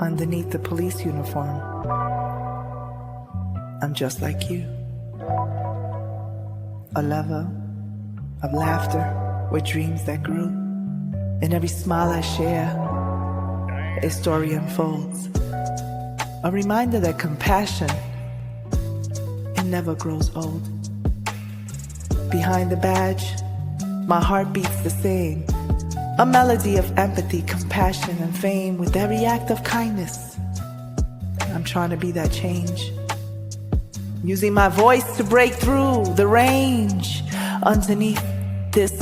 underneath the police uniform. I'm just like you, a lover of laughter with dreams that grew. In every smile I share, a story unfolds. A reminder that compassion, it never grows old. Behind the badge, my heart beats the same. A melody of empathy, compassion, and fame with every act of kindness. I'm trying to be that change. Using my voice to break through the range. Underneath this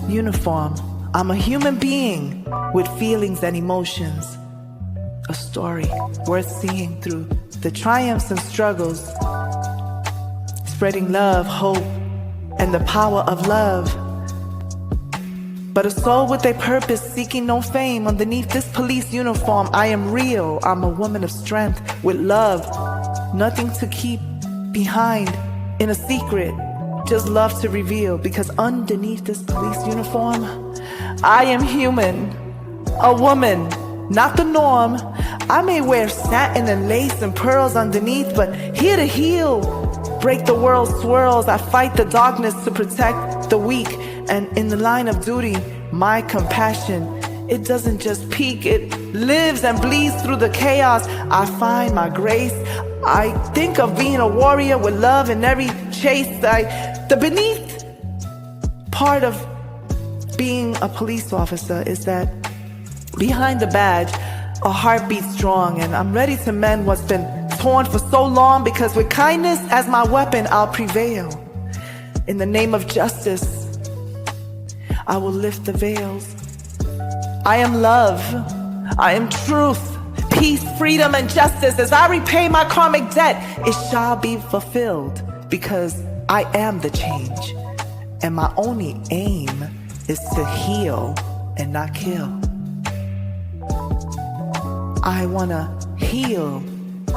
uniform, I'm a human being with feelings and emotions. A story worth seeing through the triumphs and struggles. Spreading love, hope, and the power of love. But a soul with a purpose, seeking no fame. Underneath this police uniform, I am real. I'm a woman of strength with love. Nothing to keep behind in a secret. Just love to reveal. Because underneath this police uniform, I am human. A woman, not the norm. I may wear satin and lace and pearls underneath, but here to heal. Break the world's swirls. I fight the darkness to protect the weak. And in the line of duty, my compassion, it doesn't just peak, it lives and bleeds through the chaos. I find my grace. I think of being a warrior with love in every chase. The beneath part of being a police officer is that behind the badge, a heart beats strong, and I'm ready to mend what's been torn for so long, because with kindness as my weapon, I'll prevail. In the name of justice, I will lift the veils. I am love. I am truth, peace, freedom, and justice. As I repay my karmic debt, it shall be fulfilled, because I am the change. And my only aim is to heal and not kill. I want to heal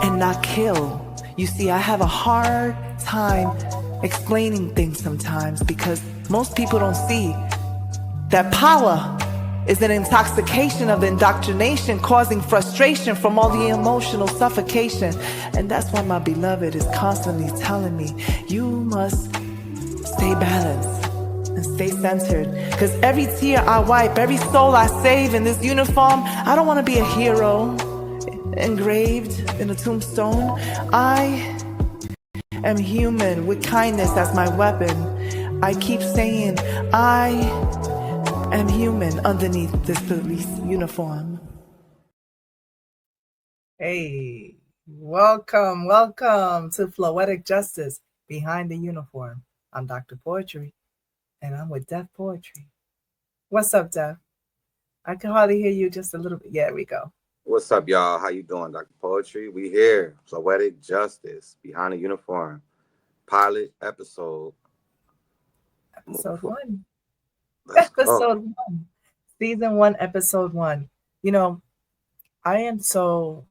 and not kill. You see, I have a hard time explaining things sometimes, because most people don't see that power is an intoxication of the indoctrination, causing frustration from all the emotional suffocation. And that's why my beloved is constantly telling me, you must stay balanced and stay centered. Because every tear I wipe, every soul I save in this uniform, I don't want to be a hero engraved in a tombstone. I am human with kindness as my weapon. I keep saying, I am human underneath this police uniform. Hey, welcome to Floetic Justice Behind the Uniform. I'm Dr. Poetry, and I'm with Deaf Poetry. What's up, Deaf? I can hardly hear you, just a little bit. Yeah, there we go. What's up, y'all? How you doing, Dr. Poetry? We here. Floetic Justice Behind the Uniform. Pilot episode. Episode 1. Episode 1. Season 1, episode 1. You know, I am so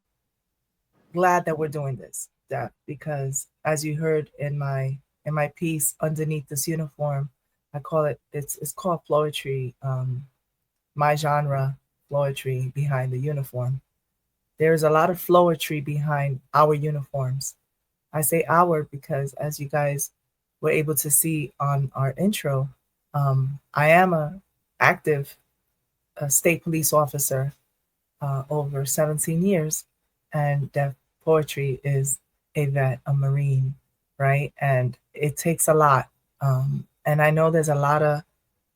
glad that we're doing this, Deaf, because as you heard in my piece, underneath this uniform, I call it, it's called Floetry. My genre, Floetry Behind the Uniform. There's a lot of Floetry behind our uniforms. I say our because, as you guys were able to see on our intro, I am a active state police officer over 17 years, and Deaf Poetry is a vet, a Marine, right? And it takes a lot. And I know there's a lot of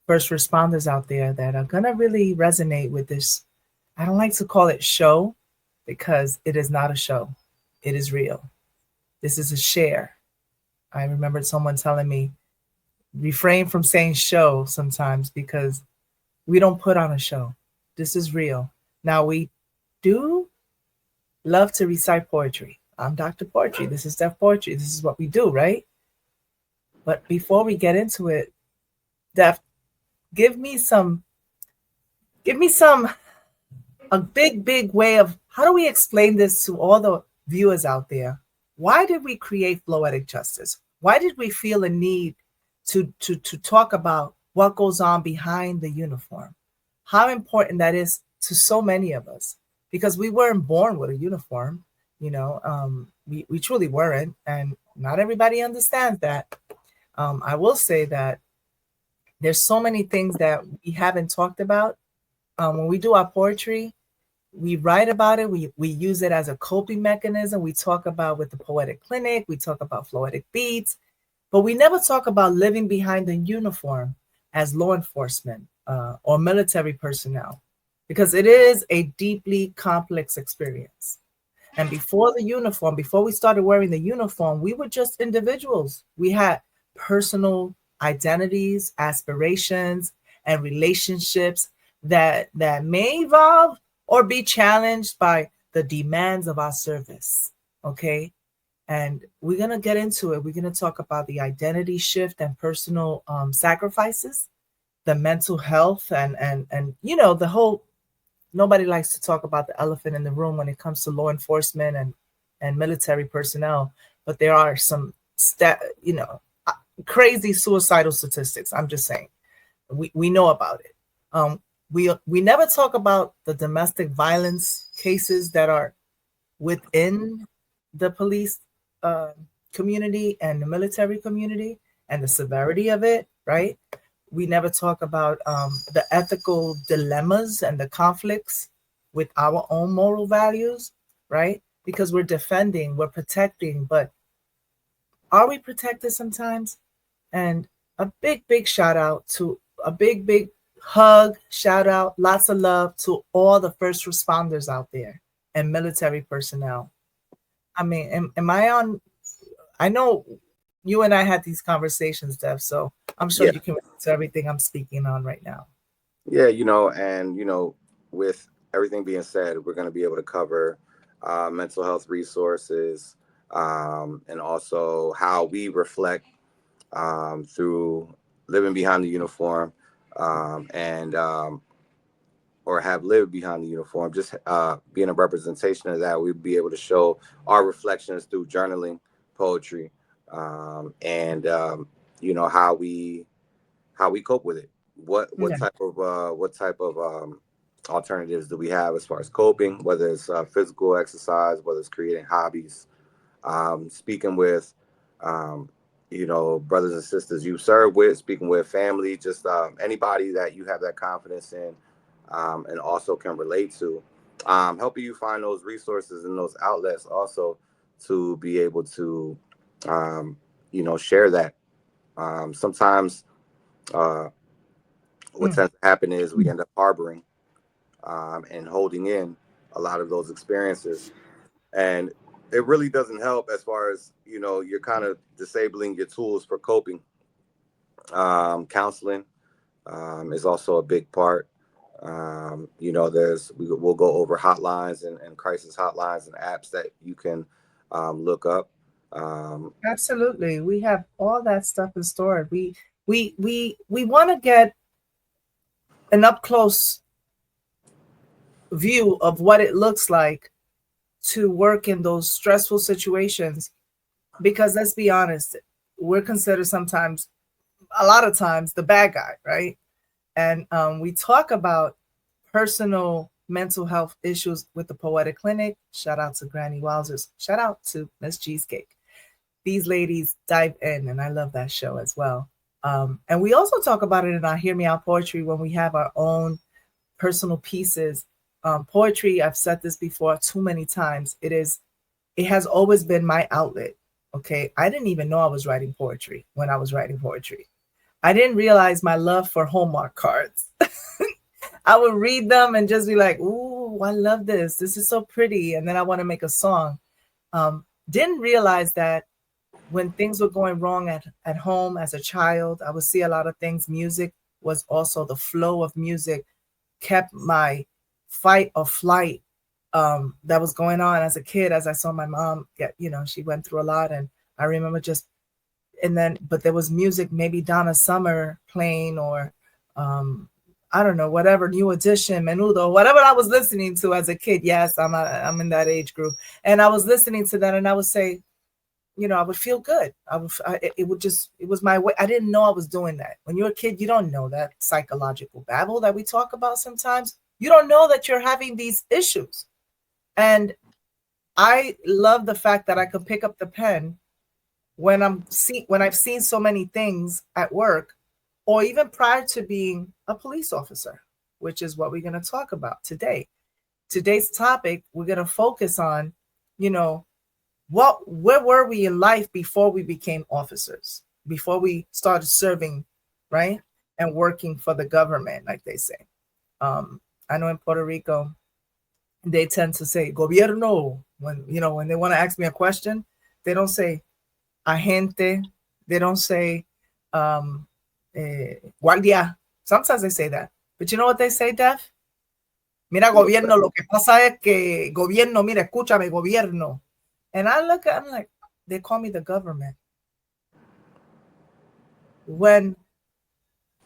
first responders out there that are gonna really resonate with this. I don't like to call it show, because it is not a show. It is real. This is a share. I remember someone telling me, refrain from saying show sometimes, because we don't put on a show. This is real. Now, we do love to recite poetry. I'm Dr. Poetry. This is Deaf Poetry. This is what we do, right? But before we get into it, Deaf, give me a big way of, how do we explain this to all the viewers out there? Why did we create Floetic Justice? Why did we feel a need to talk about what goes on behind the uniform? How important that is to so many of us. because we weren't born with a uniform. We truly weren't, and not everybody understands that. I will say that there's so many things that we haven't talked about. When we do our poetry, we write about it. We use it as a coping mechanism. We talk about with the poetic clinic. We talk about Floetic beats, but we never talk about living behind the uniform as law enforcement or military personnel, because it is a deeply complex experience. And before the uniform, before we started wearing the uniform, we were just individuals. We had personal identities, aspirations, and relationships that may evolve or be challenged by the demands of our service. Okay. And we're going to get into it. We're going to talk about the identity shift and personal sacrifices, the mental health, and the whole. Nobody likes to talk about the elephant in the room when it comes to law enforcement and military personnel, but there are some crazy suicidal statistics. I'm just saying, we know about it. We never talk about the domestic violence cases that are within the police uh, community and the military community, and the severity of it, right? We never talk about the ethical dilemmas and the conflicts with our own moral values, right? Because we're defending, we're protecting, but are we protected sometimes? And a big shout out to a big hug, shout out, lots of love to all the first responders out there and military personnel. I mean, am I on? I know you and I had these conversations, Dev, so I'm sure Yeah, you can relate to everything I'm speaking on right now. yeah, and with everything being said, we're going to be able to cover mental health resources, and also how we reflect through living behind the uniform, and or have lived behind the uniform. Just being a representation of that, we'd be able to show our reflections through journaling, poetry, and how we cope with it. What Yeah, type of alternatives do we have as far as coping? Whether it's physical exercise, whether it's creating hobbies, speaking with um, brothers and sisters you serve with, speaking with family, just anybody that you have that confidence in, and also can relate to, helping you find those resources and those outlets also to be able to um, share that. Sometimes uh, what mm, tends to happen is we end up harboring and holding in a lot of those experiences, and it really doesn't help as far as you're kind of disabling your tools for coping. Counseling is also a big part. We'll go over hotlines and crisis hotlines and apps that you can look up. um, absolutely. We have all that stuff in store. We want to get an up close view of what it looks like to work in those stressful situations, because let's be honest, we're considered sometimes, a lot of times, the bad guy, right? And we talk about personal mental health issues with the Poetic Clinic. Shout out to Granny Wowzers. Shout out to Miss Cheesecake. These ladies dive in, and I love that show as well. And we also talk about it in our Hear Me Out poetry when we have our own personal pieces. Poetry, I've said this before too many times. It has always been my outlet. Okay, I didn't even know I was writing poetry when I was writing poetry. I didn't realize my love for Hallmark cards. I would read them and just be like, "Ooh, I love this. This is so pretty." And then I want to make a song. Didn't realize that when things were going wrong at home as a child, I would see a lot of things. Music was also the flow of music kept my fight or flight that was going on as a kid. As I saw my mom get, she went through a lot, and I remember just, and then, but there was music, maybe Donna Summer playing, or um, I don't know, whatever, New Edition, Menudo, whatever I was listening to as a kid. Yes, I'm in that age group, and I was listening to that, and I would say, I would feel good. It would just, it was my way. I didn't know I was doing that. When you're a kid, you don't know that psychological babble that we talk about sometimes. You don't know that you're having these issues. And I love the fact that I could pick up the pen when when I've seen so many things at work, or even prior to being a police officer, which is what we're going to talk about today. Today's topic, we're going to focus on, you know, where were we in life before we became officers, before we started serving, right? And working for the government, like they say. I know in Puerto Rico, they tend to say gobierno when, you know, when they want to ask me a question. They don't say agente. They don't say guardia. Sometimes they say that, but you know what they say, Def? Mira, gobierno, lo que pasa es que gobierno, mira, escúchame, gobierno. And I look at, I'm like, they call me the government. When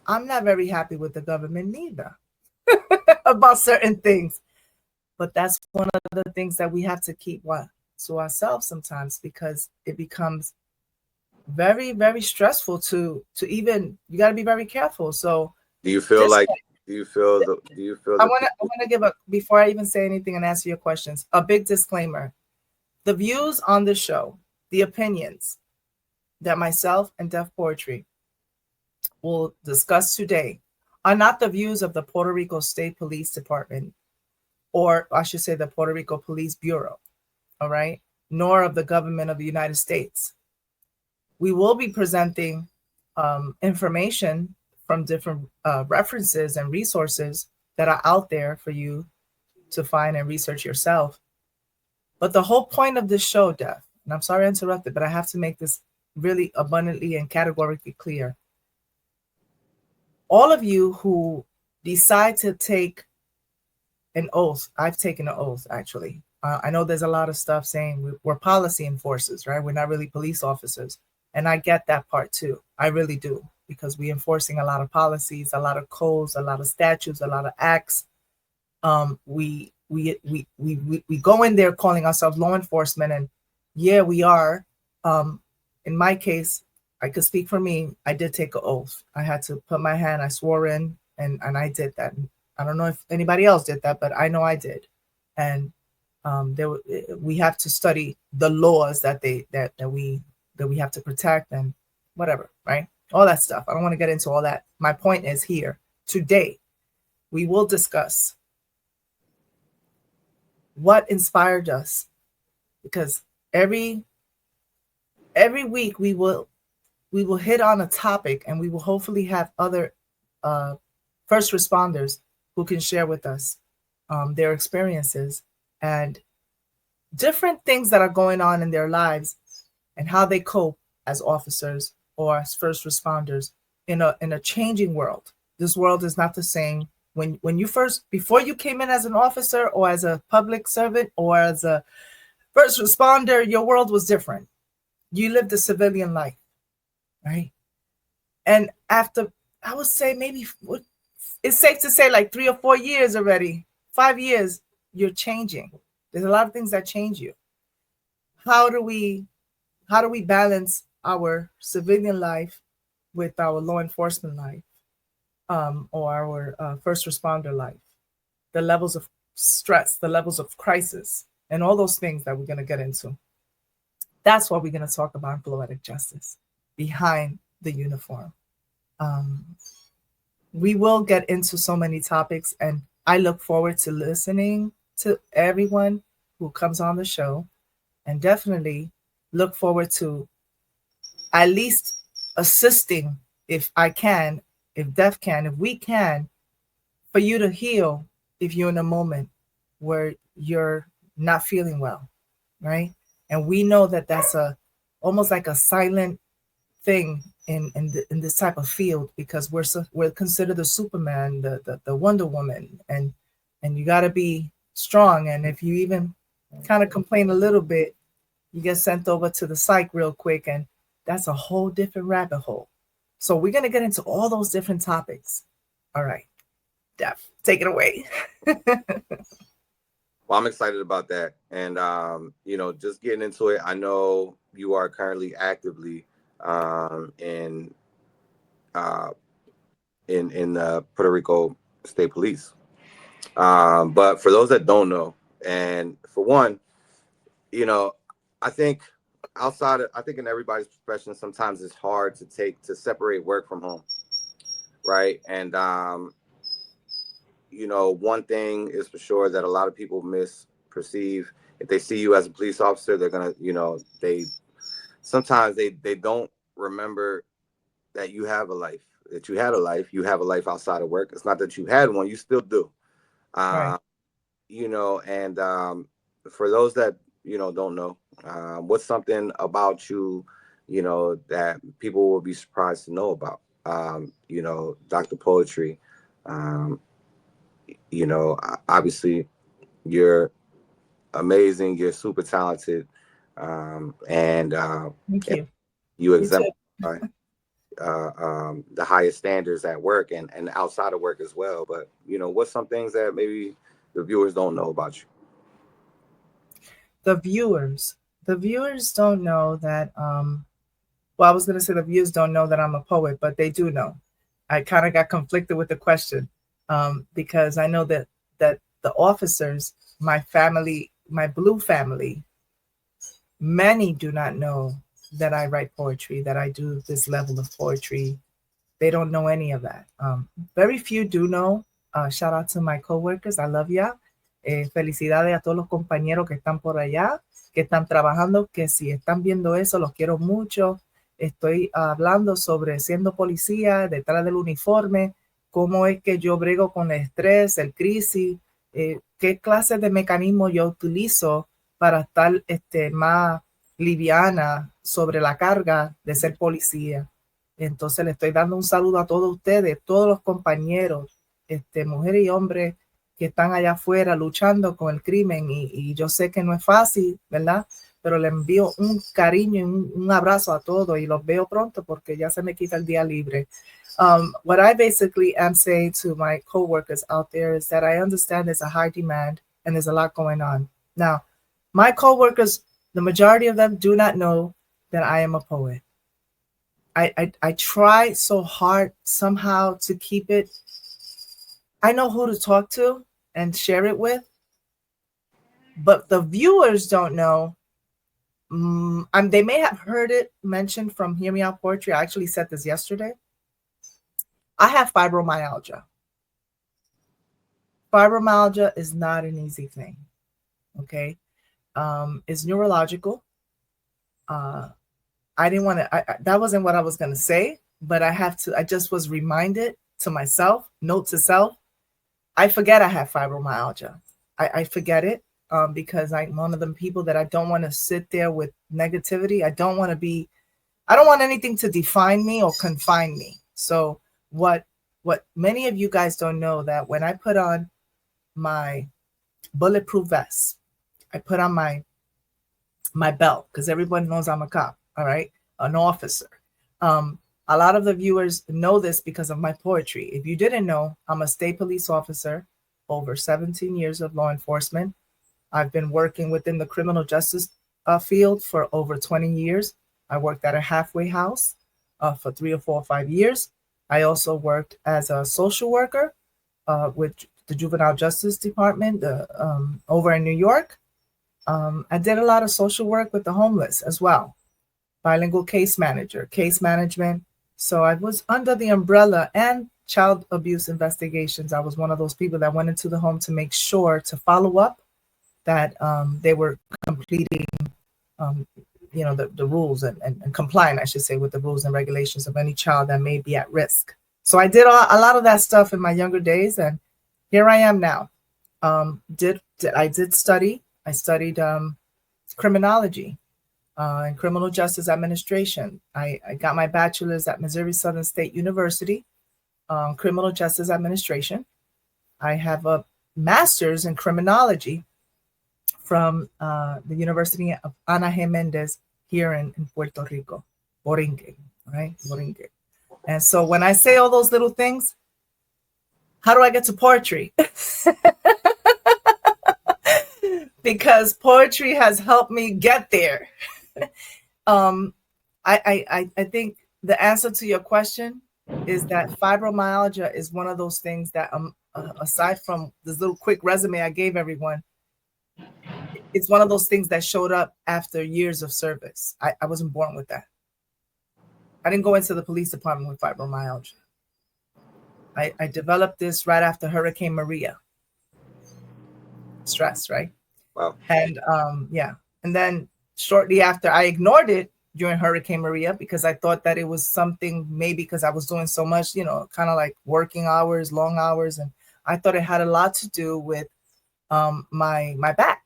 I'm not very happy with the government neither about certain things. But that's one of the things that we have to keep to ourselves sometimes, because it becomes very, very stressful to even, you got to be very careful. So do you feel this, like do you feel I the want to give a, before I even say anything and answer your questions, a big disclaimer. The views on the show, the opinions that myself and Def Poetry will discuss today are not the views of the Puerto Rico State Police Department, or I should say the Puerto Rico Police Bureau, all right, nor of the government of the United States. We will be presenting information from different references and resources that are out there for you to find and research yourself. But the whole point of this show, Def, and I'm sorry I interrupted, but I have to make this really abundantly and categorically clear. All of you who decide to take an oath, I've taken an oath actually. I know there's a lot of stuff saying we're policy enforcers, right? We're not really police officers. And I get that part too. I really do, because we're enforcing a lot of policies, a lot of codes, a lot of statutes, a lot of acts. We go in there calling ourselves law enforcement, and yeah, we are. In my case, I could speak for me. I did take an oath. I had to put my hand. I swore in, and I did that. I don't know if anybody else did that, but I know I did. And we have to study the laws that we have to protect and whatever, right? All that stuff. I don't want to get into all that. My point is, here today, we will discuss what inspired us, because every week we will hit on a topic, and we will hopefully have other first responders who can share with us their experiences and different things that are going on in their lives, and how they cope as officers or as first responders in a changing world. This world is not the same. When you first, before you came in as an officer or as a public servant or as a first responder, your world was different. You lived a civilian life, right? And after, I would say maybe, it's safe to say like 3 or 4 years already, 5 years, you're changing. There's a lot of things that change you. How do we balance our civilian life with our law enforcement life, or our first responder life? The levels of stress, the levels of crisis, and all those things that we're going to get into. That's what we're going to talk about in Floetic Justice, behind the uniform. We will get into so many topics, and I look forward to listening to everyone who comes on the show, and definitely look forward to at least assisting, if I can, if Def can, if we can, for you to heal if you're in a moment where you're not feeling well, right? And we know that that's almost like a silent thing in this type of field, because we're considered the Superman, the Wonder Woman, and you got to be strong. And if you even kind of complain a little bit, you get sent over to the psych real quick, and that's a whole different rabbit hole. So we're going to get into all those different topics. All right, Def, take it away. Well, I'm excited about that. And, just getting into it, I know you are currently actively in Puerto Rico State Police. But for those that don't know, And for one, you know, I think I think in everybody's profession, sometimes it's hard to separate work from home, right? And one thing is for sure that a lot of people misperceive. If they see you as a police officer, they're gonna, they sometimes they don't remember that you have a life, that you had a life, you have a life outside of work. It's not that you had one, you still do. Right. Uh, and for those that don't know, what's something about you, that people will be surprised to know about? Dr. Poetry. Um, Obviously, you're amazing. You're super talented, Thank and you. you You too. exemplify the highest standards at work and outside of work as well. But what's some things that maybe the viewers don't know about you? The viewers. The viewers don't know that well, I was gonna say the viewers don't know that I'm a poet, but they do know. I kind of got conflicted with the question because I know that the officers, my family, my blue family, many do not know that I write poetry, that I do this level of poetry. They don't know any of that. Very few do know. Shout out to my coworkers. I love ya. Felicidades a todos los compañeros que están por allá, que están trabajando, que si están viendo eso, los quiero mucho. Estoy hablando sobre siendo policía, detrás del uniforme, cómo es que yo brego con el estrés, el crisis, qué clase de mecanismo yo utilizo para estar más liviana sobre la carga de ser policía. Entonces le estoy dando un saludo a todos ustedes, todos los compañeros, mujeres y hombres que están allá afuera luchando con el crimen y yo sé que no es fácil, ¿verdad? Pero le envío un cariño y un abrazo a todos y los veo pronto porque ya se me quita el día libre. What I basically am saying to my coworkers out there is that I understand there's a high demand and there's a lot going on. Now, my coworkers, the majority of them do not know that I am a poet. I try so hard somehow to keep it. I know who to talk to and share it with, but the viewers don't know. They may have heard it mentioned from Hear Me Out Poetry. I actually said this yesterday. I have fibromyalgia. Fibromyalgia is not an easy thing. Okay. It's neurological. I didn't want to, that wasn't what I was going to say, but I just was reminded to myself, note to self, I forget I have fibromyalgia. I forget it because I'm one of them people that I don't want to sit there with negativity. I don't want anything to define me or confine me. So what many of you guys don't know that when I put on my bulletproof vest, I put on my belt because everyone knows I'm a cop. All right, an officer. A lot of the viewers know this because of my poetry. If you didn't know, I'm a state police officer, over 17 years of law enforcement. I've been working within the criminal justice field for over 20 years. I worked at a halfway house for 3 or 4 or 5 years. I also worked as a social worker with the Juvenile Justice Department over in New York. I did a lot of social work with the homeless as well. Bilingual case manager, case management. So I was under the umbrella and child abuse investigations. I was one of those people that went into the home to make sure to follow up that they were completing, the rules and complying, I should say, with the rules and regulations of any child that may be at risk. So I did a lot of that stuff in my younger days, and here I am now. I did study. I studied criminology and criminal justice administration. I got my bachelor's at Missouri Southern State University, criminal justice administration. I have a master's in criminology from the University of Ana Jiménez here in Puerto Rico, Borinque, right? Borinque. And so when I say all those little things, how do I get to poetry? Because poetry has helped me get there. I think the answer to your question is that fibromyalgia is one of those things that aside from this little quick resume I gave everyone, it's one of those things that showed up after years of service. I wasn't born with that. I didn't go into the police department with fibromyalgia. I developed this right after Hurricane Maria. Stress, right? Wow. And yeah. And then shortly after, I ignored it during Hurricane Maria because I thought that it was something, maybe because I was doing so much, kind of like working hours, long hours. And I thought it had a lot to do with my back,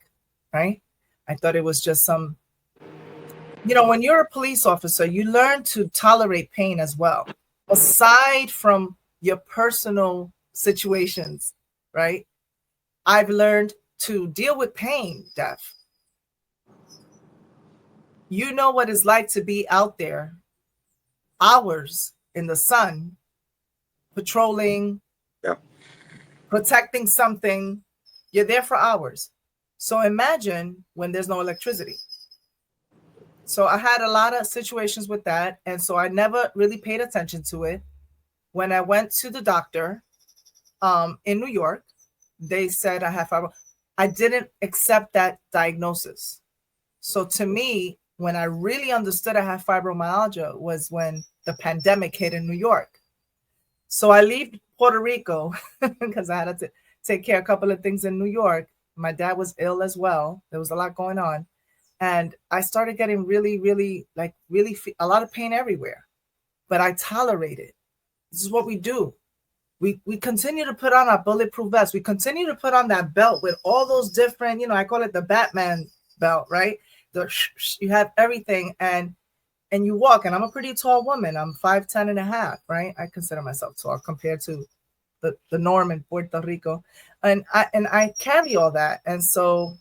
right? I thought it was just some, when you're a police officer, you learn to tolerate pain as well, aside from your personal situations, right? I've learned to deal with pain, Def. You know what it's like to be out there hours in the sun, patrolling, Yeah. protecting something. You're there for hours. So imagine when there's no electricity. So I had a lot of situations with that. And so I never really paid attention to it. When I went to the doctor in New York, they said I have fibromyalgia. I didn't accept that diagnosis. So to me, when I really understood I have fibromyalgia was when the pandemic hit in New York. So I leave Puerto Rico because I had to take care of a couple of things in New York. My dad was ill as well. There was a lot going on. And I started getting really, really, a lot of pain everywhere. But I tolerate it. This is what we do. We continue to put on our bulletproof vest. We continue to put on that belt with all those different, I call it the Batman belt, right? You have everything and you walk. And I'm a pretty tall woman. I'm 5'10" and a half, right? I consider myself tall compared to the norm in Puerto Rico. And I carry all that. And so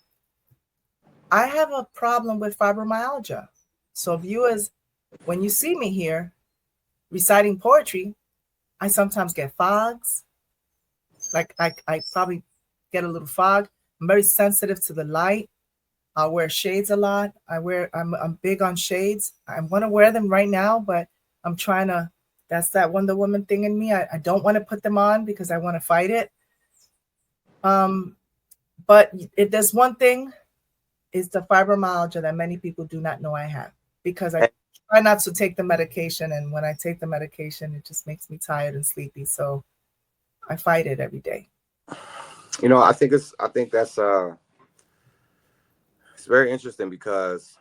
I have a problem with fibromyalgia. So viewers, when you see me here reciting poetry, I sometimes get fogs. Like I probably get a little fog. I'm very sensitive to the light. I wear shades a lot. I'm big on shades. I want to wear them right now, but I'm trying to, that's that Wonder Woman thing in me. I don't want to put them on because I want to fight it. But if there's one thing, is the fibromyalgia that many people do not know I have, because I try not to take the medication. And when I take the medication, it just makes me tired and sleepy. So I fight it every day. I think that's it's very interesting because,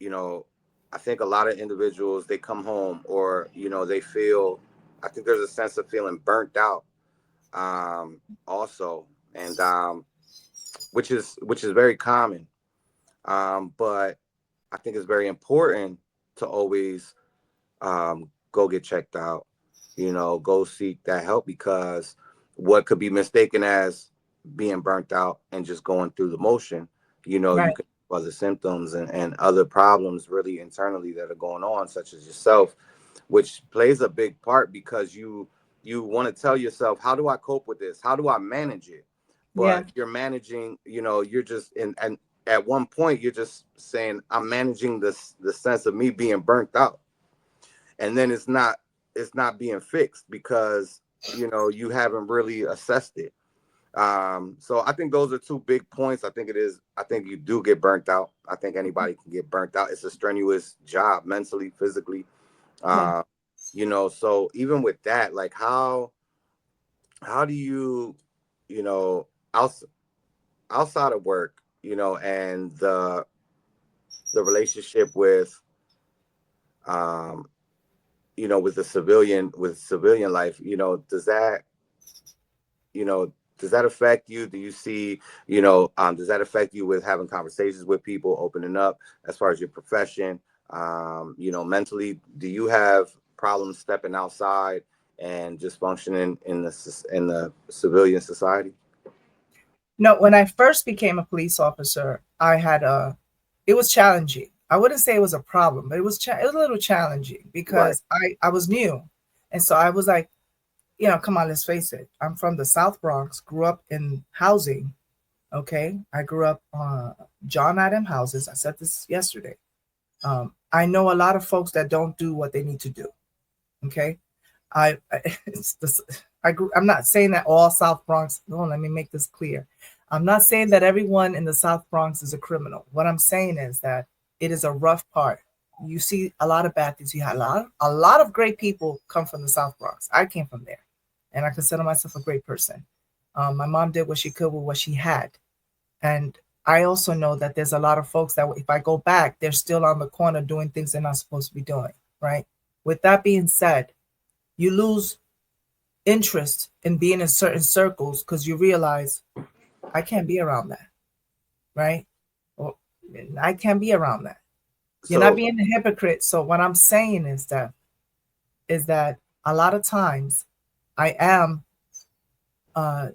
I think a lot of individuals, they come home or, they feel, I think there's a sense of feeling burnt out also. And which is very common. But I think it's very important to always go get checked out, go seek that help, because what could be mistaken as being burnt out and just going through the motion, Right. you can have other symptoms and other problems really internally that are going on, such as yourself, which plays a big part because you want to tell yourself, how do I cope with this? How do I manage it? Yeah. But you're managing, you're just and at one point you're just saying, I'm managing the sense of me being burnt out. And then it's not being fixed because, you haven't really assessed it. So I think those are two big points. I think you do get burnt out. I think anybody can get burnt out. It's a strenuous job, mentally, physically. Yeah. So even with that, like how do you, outside of work, and the relationship with, with civilian life, does that affect you? Do you see, does that affect you with having conversations with people, opening up as far as your profession? Mentally, do you have problems stepping outside and just functioning in the civilian society? No, when I first became a police officer, it was challenging. I wouldn't say it was a problem, but it was a little challenging because I was new. And so I was like, come on, let's face it. I'm from the South Bronx, grew up in housing. Okay. I grew up John Adam houses. I said this yesterday. I know a lot of folks that don't do what they need to do. Okay. I'm not saying that all South Bronx. No, let me make this clear. I'm not saying that everyone in the South Bronx is a criminal. What I'm saying is that it is a rough part. You see a lot of bad things. You had a lot of great people come from the South Bronx. I came from there, and I consider myself a great person. My mom did what she could with what she had, and I also know that there's a lot of folks that if I go back, they're still on the corner doing things they're not supposed to be doing. Right. With that being said, you lose interest in being in certain circles because you realize I can't be around that, right? Or I can't be around that. You're not So being a hypocrite. So what I'm saying is that a lot of times I am I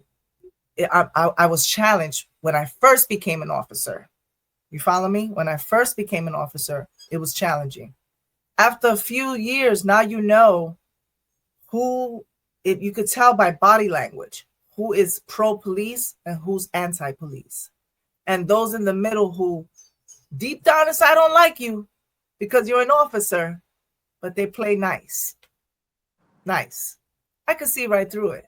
was challenged when I first became an officer. You follow me? When I first became an officer, it was challenging. After a few years, now you know who you could tell by body language who is pro police and who's anti police. And those in the middle who deep down inside don't like you because you're an officer, but they play nice. Nice. I could see right through it.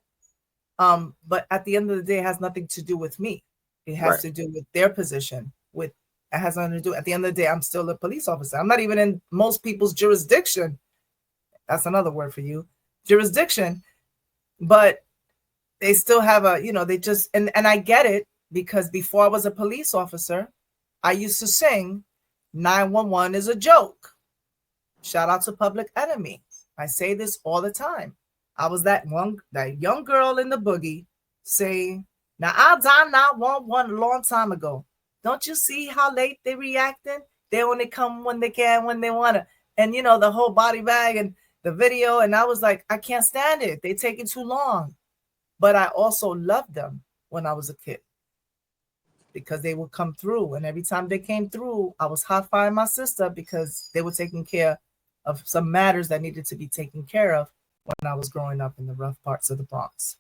But at the end of the day, it has nothing to do with me. It has right. to do with their position. With it has nothing to do. At the end of the day, I'm still a police officer. I'm not even in most people's jurisdiction. That's another word for you. Jurisdiction. But they still have they just and I get it because before I was a police officer, I used to sing 911 is a joke. Shout out to Public Enemy. I say this all the time. I was that young girl in the boogie saying, now I dialed 911 a long time ago. Don't you see how late they reacting? They only come when they can, when they want to. And the whole body bag and the video. And I was like, I can't stand it. They taking too long. But I also loved them when I was a kid because they would come through. And every time they came through, I was high-fiving my sister because they were taking care of some matters that needed to be taken care of when I was growing up in the rough parts of the Bronx.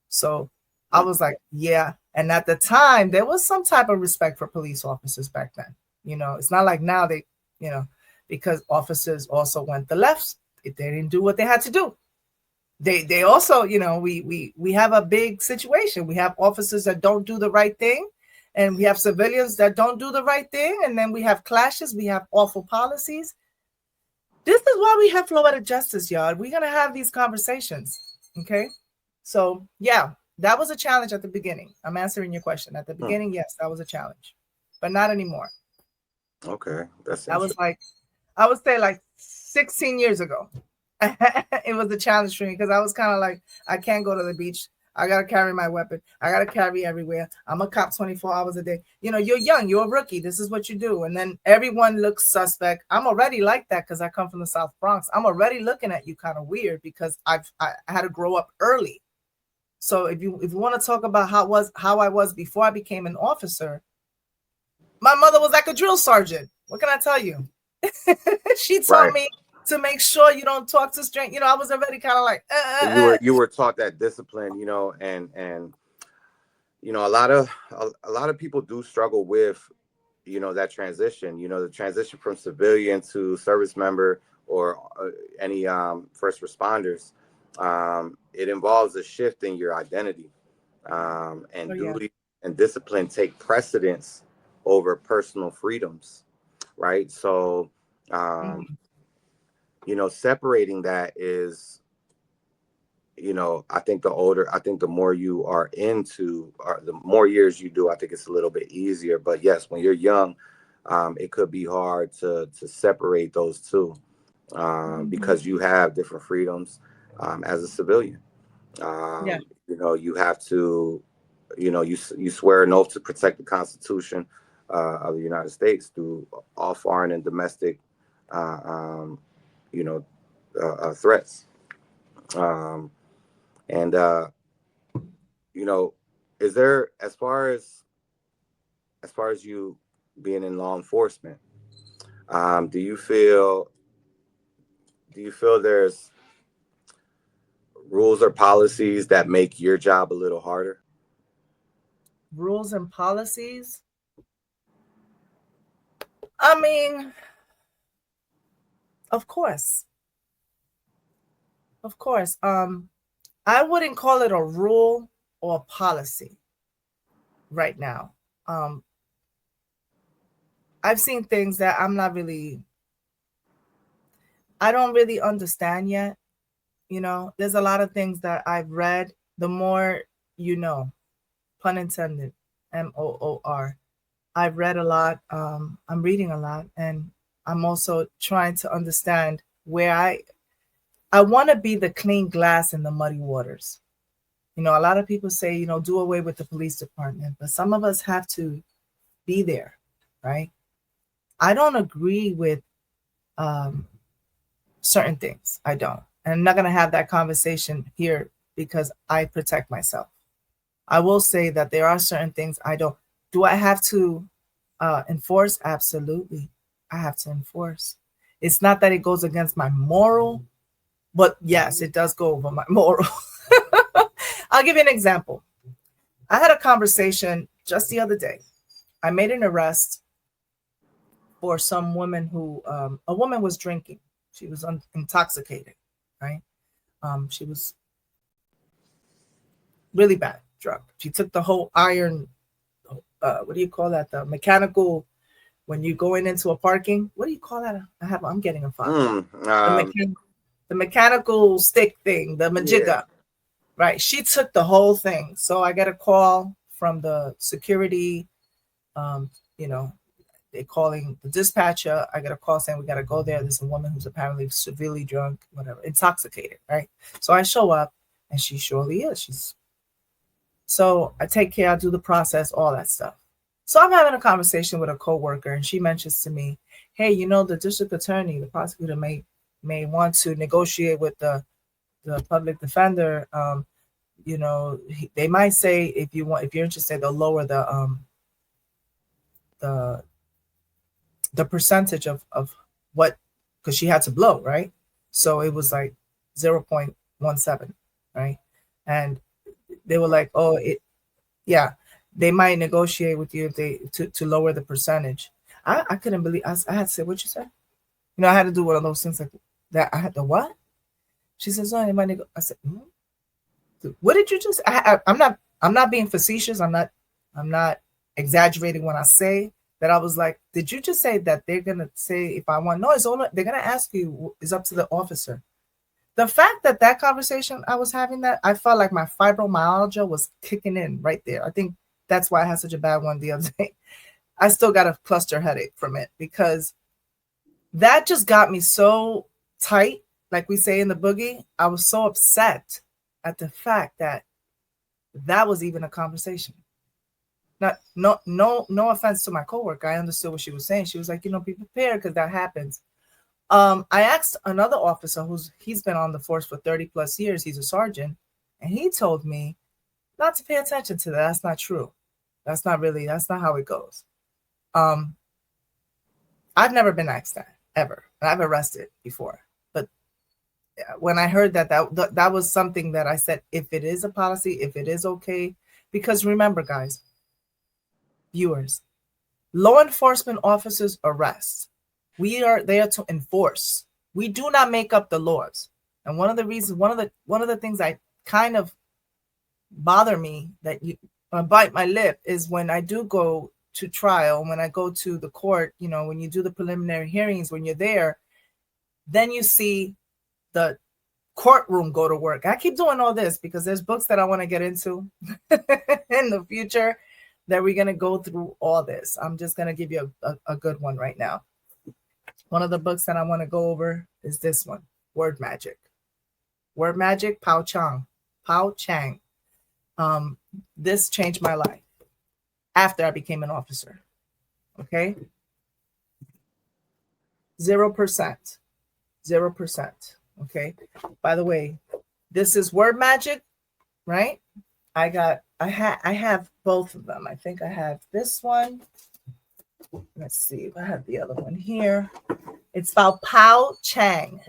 So I was like, yeah. And at the time, there was some type of respect for police officers back then. It's not like now because officers also went the left. They didn't do what they had to do. They also, we have a big situation. We have officers that don't do the right thing, and we have civilians that don't do the right thing, and then we have clashes. We have awful policies. This is why we have Floetic justice, y'all. We're gonna have these conversations, okay? So yeah, that was a challenge at the beginning. I'm answering your question. At the beginning, yes, that was a challenge, but not anymore. Okay, that's That was interesting. like, I would say like 16 years ago. It was a challenge for me because I was kind of like, I can't go to the beach. I got to carry my weapon. I got to carry everywhere. I'm a cop 24 hours a day. You're young. You're a rookie. This is what you do. And then everyone looks suspect. I'm already like that because I come from the South Bronx. I'm already looking at you kind of weird because I had to grow up early. So if you want to talk about how I was before I became an officer, my mother was like a drill sergeant. What can I tell you? She taught Right. me to make sure you don't talk to strangers. I was already kind of like, So you were taught that discipline, and a lot of people do struggle with that transition, the transition from civilian to service member or any first responders. It involves a shift in your identity, oh and yeah, duty and discipline take precedence over personal freedoms, right? So mm, separating that is, I think the more you are into, or the more years you do, I think it's a little bit easier. But yes, when you're young, it could be hard to separate those two, because you have different freedoms as a civilian. yeah, You have to, you swear an oath to protect the Constitution of the United States through all foreign and domestic, uh, um, you know, threats. Um, and you know, is there, as far as you being in law enforcement, um, do you feel do you feel there's rules or policies that make your job a little harder? rules and policies. I mean, of course, of course. I wouldn't call it a rule or a policy. right now. I've seen things that I don't really understand yet. You know, there's a lot of things that I've read. The more you know, pun intended, MOOR. I've read a lot. I'm reading a lot, and I'm also trying to understand where I want to be the clean glass in the muddy waters. You know, a lot of people say, you know, do away with the police department, but some of us have to be there, right? I don't agree with um, certain things. I don't. And I'm not going to have that conversation here because I protect myself. I will say that there are certain things I don't. Do I have to enforce? Absolutely. I have to enforce. It's not that it goes against my moral, but yes, it does go over my moral. I'll give you an example. I had a conversation just the other day. I made an arrest for some woman who, a woman was drinking. She was intoxicated, right? She was really bad drunk. She took the whole iron, what do you call that? The mechanical, when you going into a parking, what do you call that? I'm getting a file. The mechanical stick thing, the majiga, Yeah. right? She took the whole thing. So I got a call from the security, you know, they're calling the dispatcher. I got a call saying we got to go there. There's a woman who's apparently severely drunk, whatever, intoxicated, right? So I show up, and she surely is. So I take care, I do the process, all that stuff. So I'm having a conversation with a coworker, and she mentions to me, "Hey, you know, the district attorney, the prosecutor may want to negotiate with the public defender. You know, they might say if you're interested, they'll lower the the percentage of what, because she had to blow, right? So it was like 0.17, right? And they were like, oh, yeah, they might negotiate with you if they to lower the percentage. I couldn't believe, I had to say, what you said? You know, I had to do one of those things like that. I had to what? She says, oh, they might I said, what did you just, I'm not being facetious. I'm not exaggerating when I say that. I was like, did you just say that they're going to say, if I want, no, it's all, they're going to ask you, is up to the officer. The fact that conversation I was having, that I felt like my fibromyalgia was kicking in right there. I think that's why I had such a bad one the other day. I still got a cluster headache from it, because that just got me so tight. Like we say in the boogie, I was so upset at the fact that that was even a conversation. Not, no offense to my coworker. I understood what she was saying. She was like, you know, be prepared because that happens. I asked another officer he's been on the force for 30 plus years. He's a sergeant, and he told me not to pay attention to that. That's not true. That's not how it goes. I've never been asked that ever. I've arrested before, but when I heard that was something that I said, if it is a policy, if it is okay, because remember, guys, viewers, law enforcement officers arrest. We are there to enforce. We do not make up the laws. And one of the things I kind of bother me, that you bite my lip, is when I do go to trial, when I go to the court, you know, when you do the preliminary hearings, when you're there, then you see the courtroom go to work. I keep doing all this because there's books that I want to get into in the future that we're going to go through all this. I'm just going to give you a good one right now. One of the books that I want to go over is this one, Word Magic. Word Magic, Pao Chang. This changed my life after I became an officer. Okay? 0%. 0%. Okay? By the way, this is Word Magic, right? I have both of them. I think I have this one. Let's see if I have the other one here. It's about Pao Chang.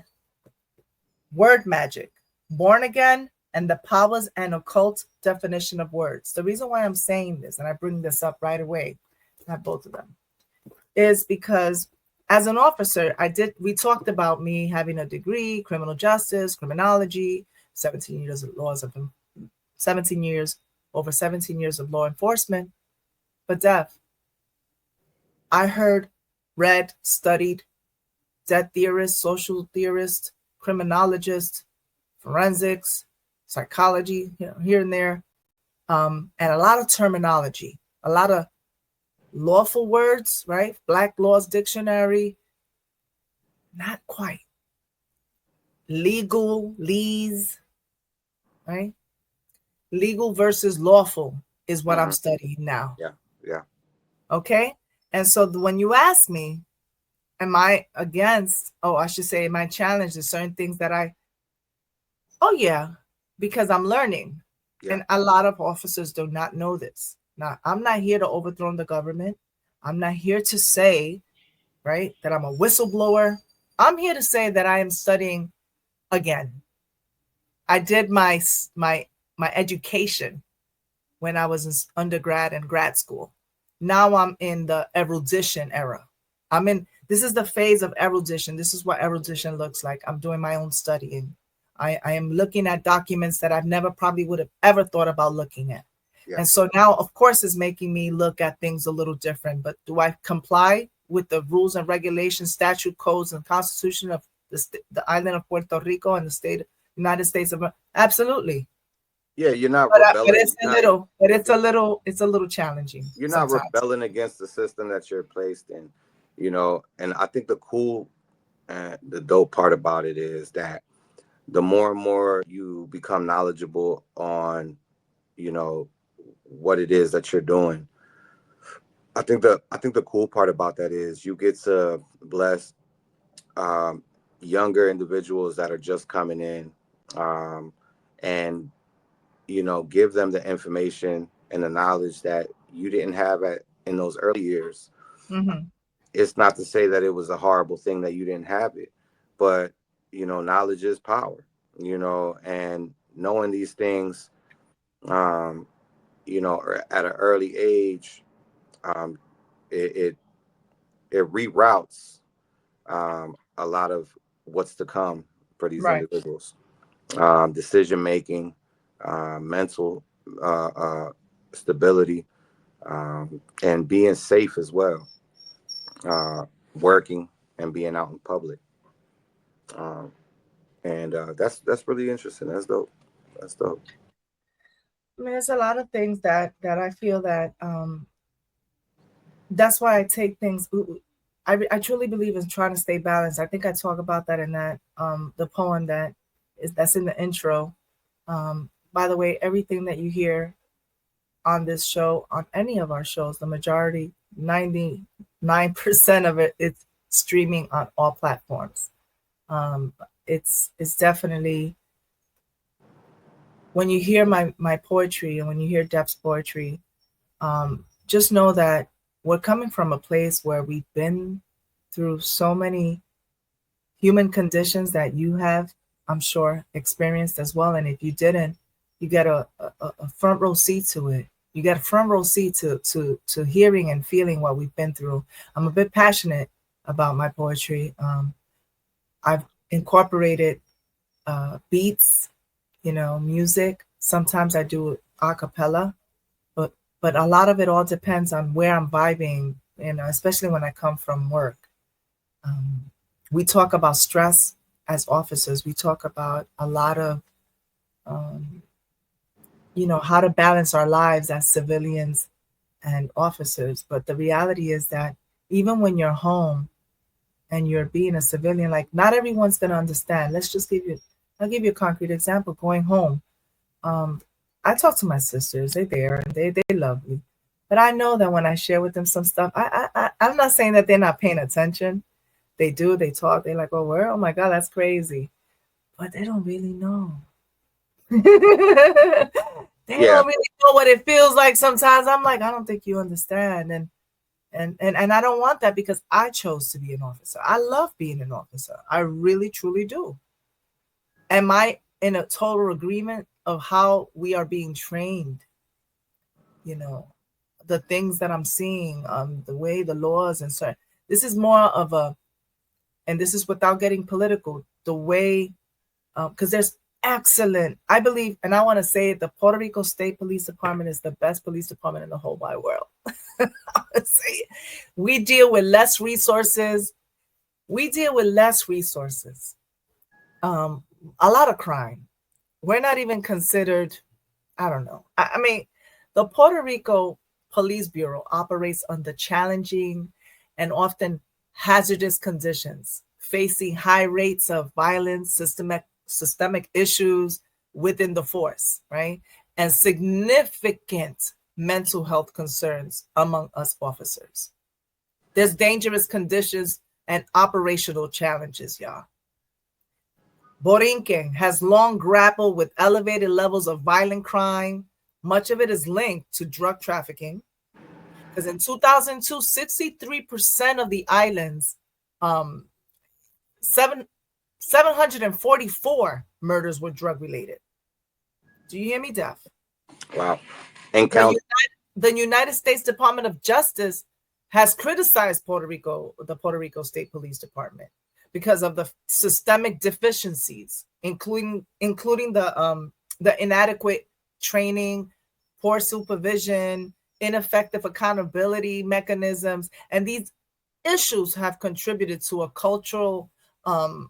Word Magic, Born Again, and the Powers and Occult Definition of Words. The reason why I'm saying this, and I bring this up right away, I have both of them, is because as an officer, we talked about me having a degree, criminal justice, criminology, 17 years of over 17 years of law enforcement. But Dev, I heard, read, studied, death theorist, social theorist, criminologist, forensics, psychology, here and there, and a lot of terminology, a lot of lawful words, right? Black Laws Dictionary, not quite. Legal, lees, right? Legal versus lawful is what I'm studying now. Yeah, yeah. Okay? And so when you ask me, am I against, I should say, am I challenged to certain things that oh yeah, because I'm learning. Yeah. And a lot of officers do not know this. Now, I'm not here to overthrow the government. I'm not here to say, right, that I'm a whistleblower. I'm here to say that I am studying again. I did my education when I was in undergrad and grad school. Now I'm in the erudition era. This is the phase of erudition. This is what erudition looks like. I'm doing my own studying. I am looking at documents that I've never probably would have ever thought about looking at. Yeah. And so now, of course, it's making me look at things a little different. But do I comply with the rules and regulations, statute codes, and constitution of the island of Puerto Rico and the state, United States of Absolutely. Yeah, you're not rebelling. It's a little challenging. You're not rebelling against the system that you're placed in, and I think the cool and the dope part about it is that the more and more you become knowledgeable on, what it is that you're doing. I think the cool part about that is you get to bless younger individuals that are just coming in, and give them the information and the knowledge that you didn't have in those early years. Mm-hmm. It's not to say that it was a horrible thing that you didn't have it, but knowledge is power. And knowing these things, at an early age, it reroutes a lot of what's to come for these individuals. Decision making, mental stability, and being safe as well. Working and being out in public. And that's really interesting. That's dope. That's dope. I mean, there's a lot of things that I feel that that's why I take things. I truly believe in trying to stay balanced. I think I talk about that in that the poem that's in the intro. By the way, everything that you hear on this show, on any of our shows, the majority, 99% of it, it's streaming on all platforms. It's definitely, when you hear my poetry and when you hear Dep's poetry, just know that we're coming from a place where we've been through so many human conditions that you have, I'm sure, experienced as well. And if you didn't, you get a front row seat to it. You get a front row seat to hearing and feeling what we've been through. I'm a bit passionate about my poetry. I've incorporated beats, music. Sometimes I do a cappella, but a lot of it all depends on where I'm vibing, especially when I come from work. We talk about stress as officers. We talk about a lot of, how to balance our lives as civilians and officers. But the reality is that even when you're home and you're being a civilian, like, not everyone's going to understand. I'll give you a concrete example. Going home, I talk to my sisters. They're there and they love me. But I know that when I share with them some stuff, I'm not saying that they're not paying attention. They do. They talk. They're like, oh my God, that's crazy. But they don't really know. They don't really know what it feels like sometimes. I'm like, I don't think you understand. And I don't want that, because I chose to be an officer. I love being an officer. I really, truly do. Am I in a total agreement of how we are being trained? The things that I'm seeing, the way the laws and so. This is more of and this is without getting political, the way, because there's excellent, I believe, and I want to say the Puerto Rico State Police Department is the best police department in the whole wide world. See, we deal with less resources. We deal with less resources. Um, a lot of crime. We're not even considered. I don't know. I mean, the Puerto Rico Police Bureau operates under challenging and often hazardous conditions, facing high rates of violence, systemic issues within the force, right? And significant mental health concerns among us officers. There's dangerous conditions and operational challenges, y'all. Borinquen has long grappled with elevated levels of violent crime. Much of it is linked to drug trafficking. Because in 2002, 63% of the island's um, 744 murders were drug related. Do you hear me, Def? Wow. And The count. the United States Department of Justice has criticized the Puerto Rico State Police Department because of the systemic deficiencies, including the inadequate training, poor supervision, ineffective accountability mechanisms, and these issues have contributed to a cultural of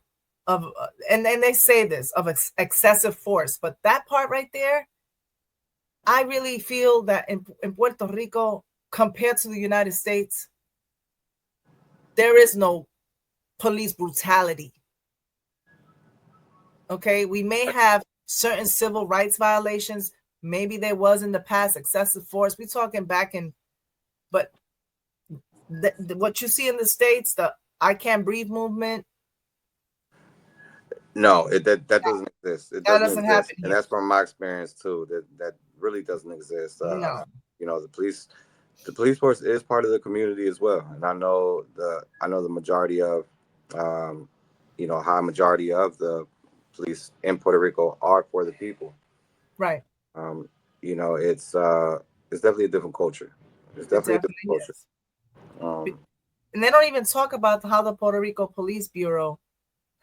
and they say this of excessive force, but that part right there, I really feel that in Puerto Rico, compared to the United States, there is no police brutality. Okay, we may have certain civil rights violations. Maybe there was in the past excessive force. We're talking back in, but what you see in the States, the I Can't Breathe movement, No, that doesn't exist. It that doesn't doesn't exist, happen and here. that's from my experience too. That really doesn't exist. No. You know, the police force is part of the community as well, and I know the majority of, um, you know, high majority of the police in Puerto Rico are for the people. Right. Um, you know, it's definitely a different culture. It's It definitely a different definitely culture. is. Um, And they don't even talk about how the Puerto Rico Police Bureau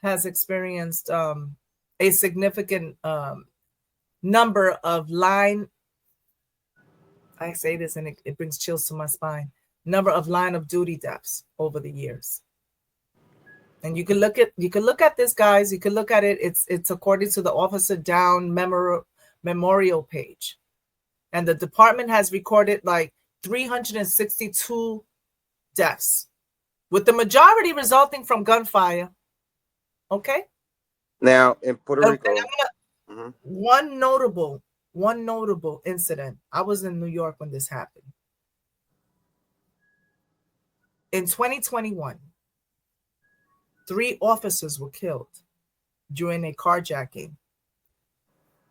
has experienced a significant number of I say this and it brings chills to my spine, number of line of duty deaths over the years. And you can look at this, guys. You can look at it. It's according to the Officer Down memorial page, and the department has recorded like 362 deaths, with the majority resulting from gunfire. Okay. Now in Puerto And Rico, I'm one notable incident. I was in New York when this happened. In 2021, 3 officers were killed during a carjacking,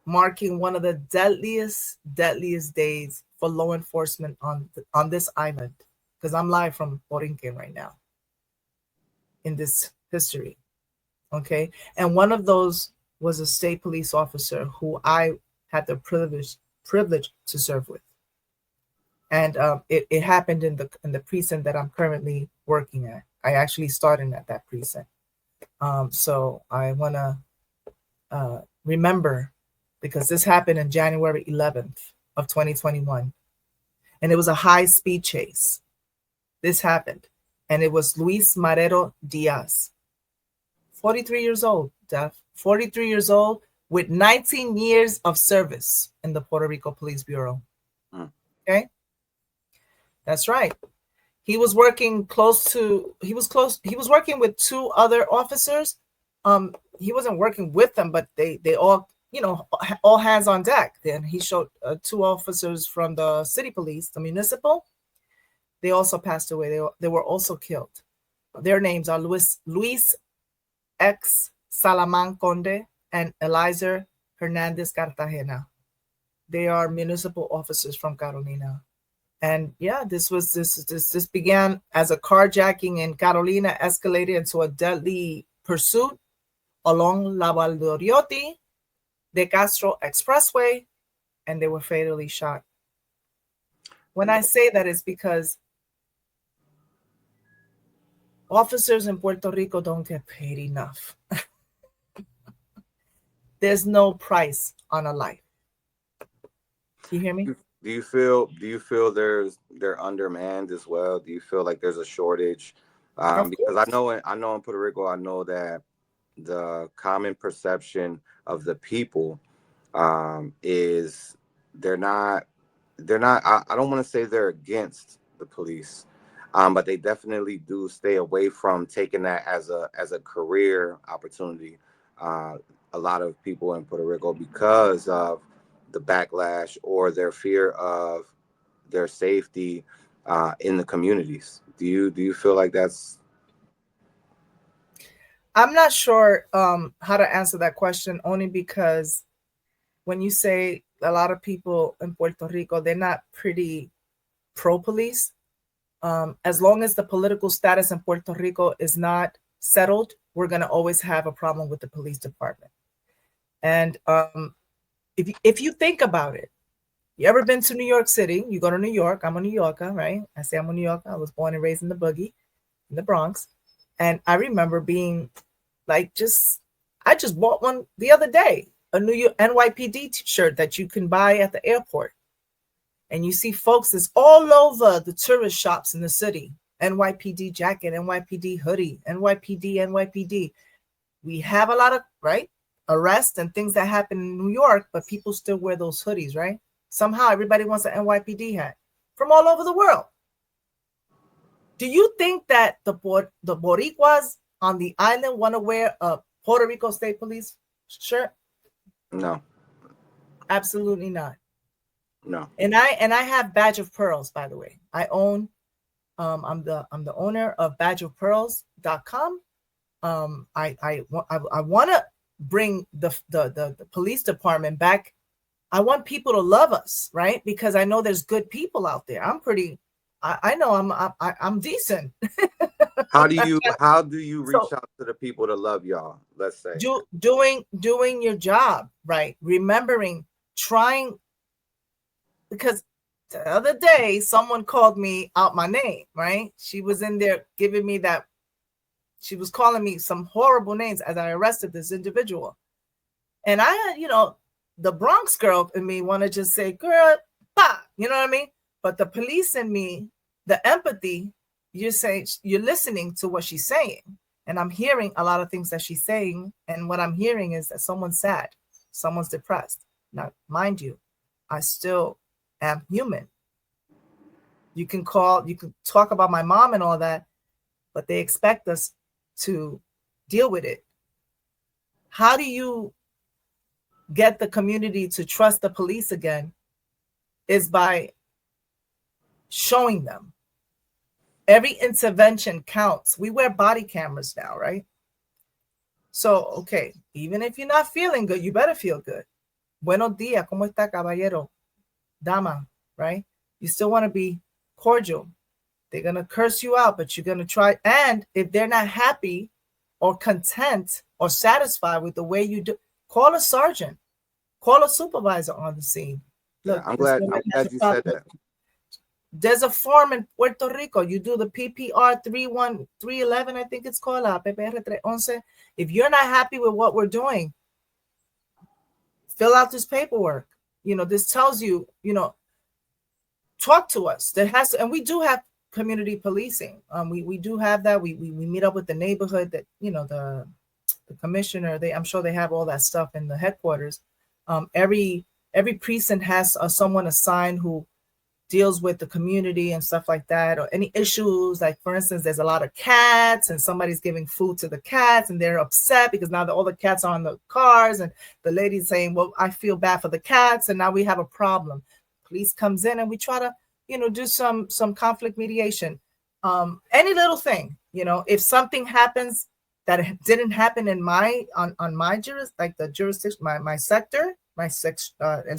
marking one of the deadliest days for law enforcement on this island. Because I'm live from Borinquen right now in this history. Okay. And one of those was a state police officer who I had the privilege to serve with. And it happened in the precinct that I'm currently working at. I actually started at that precinct. So I want to remember, because this happened in January 11th of 2021, and it was a high-speed chase. This happened, and it was Luis Marrero Diaz, 43 years old, Def, 43 years old with 19 years of service in the Puerto Rico Police Bureau. Okay, that's right. He was working he was working with 2 other officers. He wasn't working with them, but they all, all hands on deck. Then he showed 2 officers from the city police, the municipal. They also passed away. They were also killed. Their names are Luis X Salaman Conde and Eliza Hernandez Cartagena. They are municipal officers from Carolina. And yeah, this began as a carjacking in Carolina, escalated into a deadly pursuit along La Valdoriotti de Castro Expressway, and they were fatally shot. When I say that, it's because officers in Puerto Rico don't get paid enough. There's no price on a life. You hear me? do you feel they're undermanned as well? Do you feel like there's a shortage? Of Because course. I know in Puerto Rico, I know that the common perception of the people is they're not I don't want to say they're against the police, but they definitely do stay away from taking that as a career opportunity. Uh, a lot of people in Puerto Rico, because of the backlash or their fear of their safety in the communities. Do you feel like that's I'm not sure how to answer that question, only because when you say a lot of people in Puerto Rico, they're not pretty pro police. As long as the political status in Puerto Rico is not settled, we're going to always have a problem with the police department. And if you think about it, you ever been to New York City? You go to New York. I'm a New Yorker, right? I say I'm a New Yorker. I was born and raised in the boogie in the Bronx. And I remember being like, I just bought one the other day, a New York NYPD shirt that you can buy at the airport. And you see folks that's all over the tourist shops in the city. NYPD jacket, NYPD hoodie, NYPD, NYPD. We have a lot of, right, arrests and things that happen in New York, but people still wear those hoodies, right? Somehow everybody wants an NYPD hat from all over the world. Do you think that the Boricuas on the island want to wear a Puerto Rico State Police shirt? no, Absolutely not. no? And I have Badge of Pearls, by the way. I own I'm the owner of badgeofpearls.com. I want to bring the police department back. I want people to love us, right? Because I know there's good people out there. I know I'm decent. How do you reach So out to the people to love y'all? Let's say. doing your job, right? Remembering, trying, because the other day someone called me out my name, right? She was in there giving me that, she was calling me some horrible names as I arrested this individual. And I had, the Bronx girl in me want to just say, girl, bah, you know what I mean? But the police in me, the empathy, you're listening to what she's saying. And I'm hearing a lot of things that she's saying. And what I'm hearing is that someone's sad, someone's depressed. Now, mind you, I still am human. You can talk about my mom and all that, but they expect us to deal with it. How do you get the community to trust the police again? Is by showing them. Every intervention counts. We wear body cameras now, right? So, okay, even if you're not feeling good, you better feel good. Buenos días, ¿cómo está, caballero? Dama, right? You still want to be cordial. They're going to curse you out, but you're going to try. And if they're not happy or content or satisfied with the way you do, call a sergeant, call a supervisor on the scene. Look, I'm glad you said that. There's a form in Puerto Rico. You do the PPR 311, I think it's called, PPR 311. If you're not happy with what we're doing, fill out this paperwork. This tells you, talk to us. And we do have community policing. We do have that. We meet up with the neighborhood, that the commissioner. I'm sure they have all that stuff in the headquarters. Every precinct has someone assigned who deals with the community and stuff like that, or any issues. Like, for instance, there's a lot of cats and somebody's giving food to the cats and they're upset because now all the cats are on the cars, and the lady's saying, well, I feel bad for the cats, and now we have a problem. Police comes in and we try to do some conflict mediation. Any little thing, if something happens that didn't happen in on my like the jurisdiction, my sector, el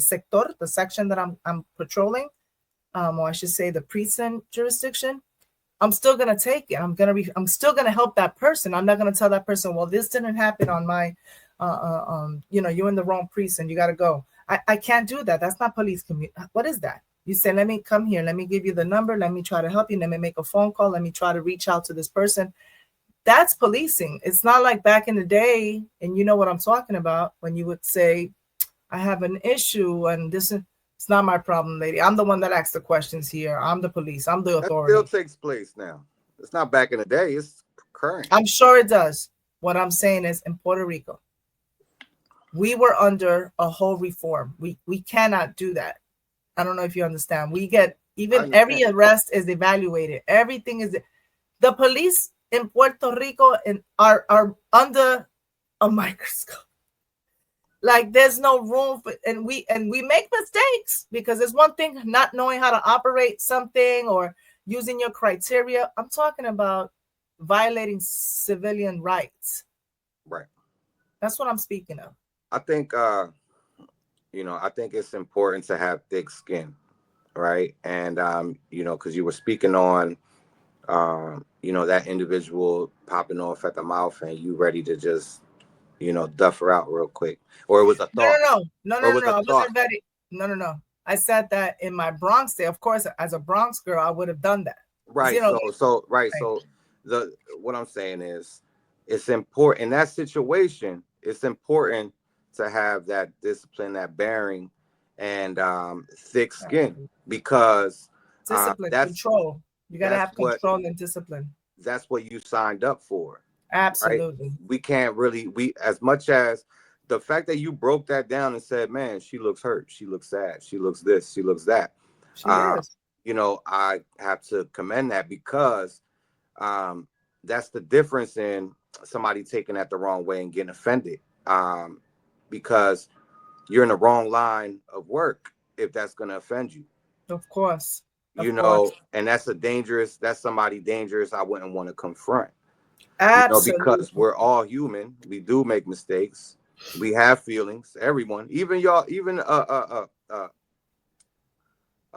sector, the section that I'm patrolling, or I should say the precinct jurisdiction, I'm still gonna take it. I'm still gonna help that person. I'm not gonna tell that person, well, this didn't happen on my, you're in the wrong precinct, you gotta go. I can't do that. That's not police community. What is that? You say, let me come here, let me give you the number, let me try to help you, let me make a phone call, let me try to reach out to this person. That's policing. It's not like back in the day, and you know what I'm talking about, when you would say, I have an issue and this. It's not my problem, lady. I'm the one that asks the questions here. I'm the police. I'm the That still authority. takes place now. It's not back in the day. It's current. I'm sure it does. What I'm saying is in Puerto Rico, we were under a whole reform. We cannot do that. I don't know if you understand. We get I even understand. every arrest is evaluated. Everything is the police in Puerto Rico and are under a microscope. Like there's no room for, and we make mistakes because there's one thing not knowing how to operate something or using your criteria. I'm talking about violating civilian rights. Right. That's what I'm speaking of. I think I think it's important to have thick skin, right? And because you were speaking on that individual popping off at the mouth and you ready to just, duff her out real quick. Or it was a No, thought. no, no, no, Or no, it was no. a I thought. wasn't ready. No, no, no. I said that in my Bronx day. Of course, as a Bronx girl, I would have done that. Right. Like, Right. right. So what I'm saying is it's important in that situation, it's important to have that discipline, that bearing, and thick skin Absolutely. because Discipline, that's control. You got to that's have what control and discipline. that's what you signed up for, right? Absolutely. We can't really we as much as the fact that you broke that down and said, man, she looks hurt, she looks sad, she looks this, she looks that. She Uh, is. I have to commend that because that's the difference in somebody taking that the wrong way and getting offended. Because you're in the wrong line of work if that's going to offend you, Of course. Of course. and that's somebody dangerous I wouldn't want to confront, because Absolutely. we're all human. We do make mistakes. We have feelings. Everyone, even y'all, even a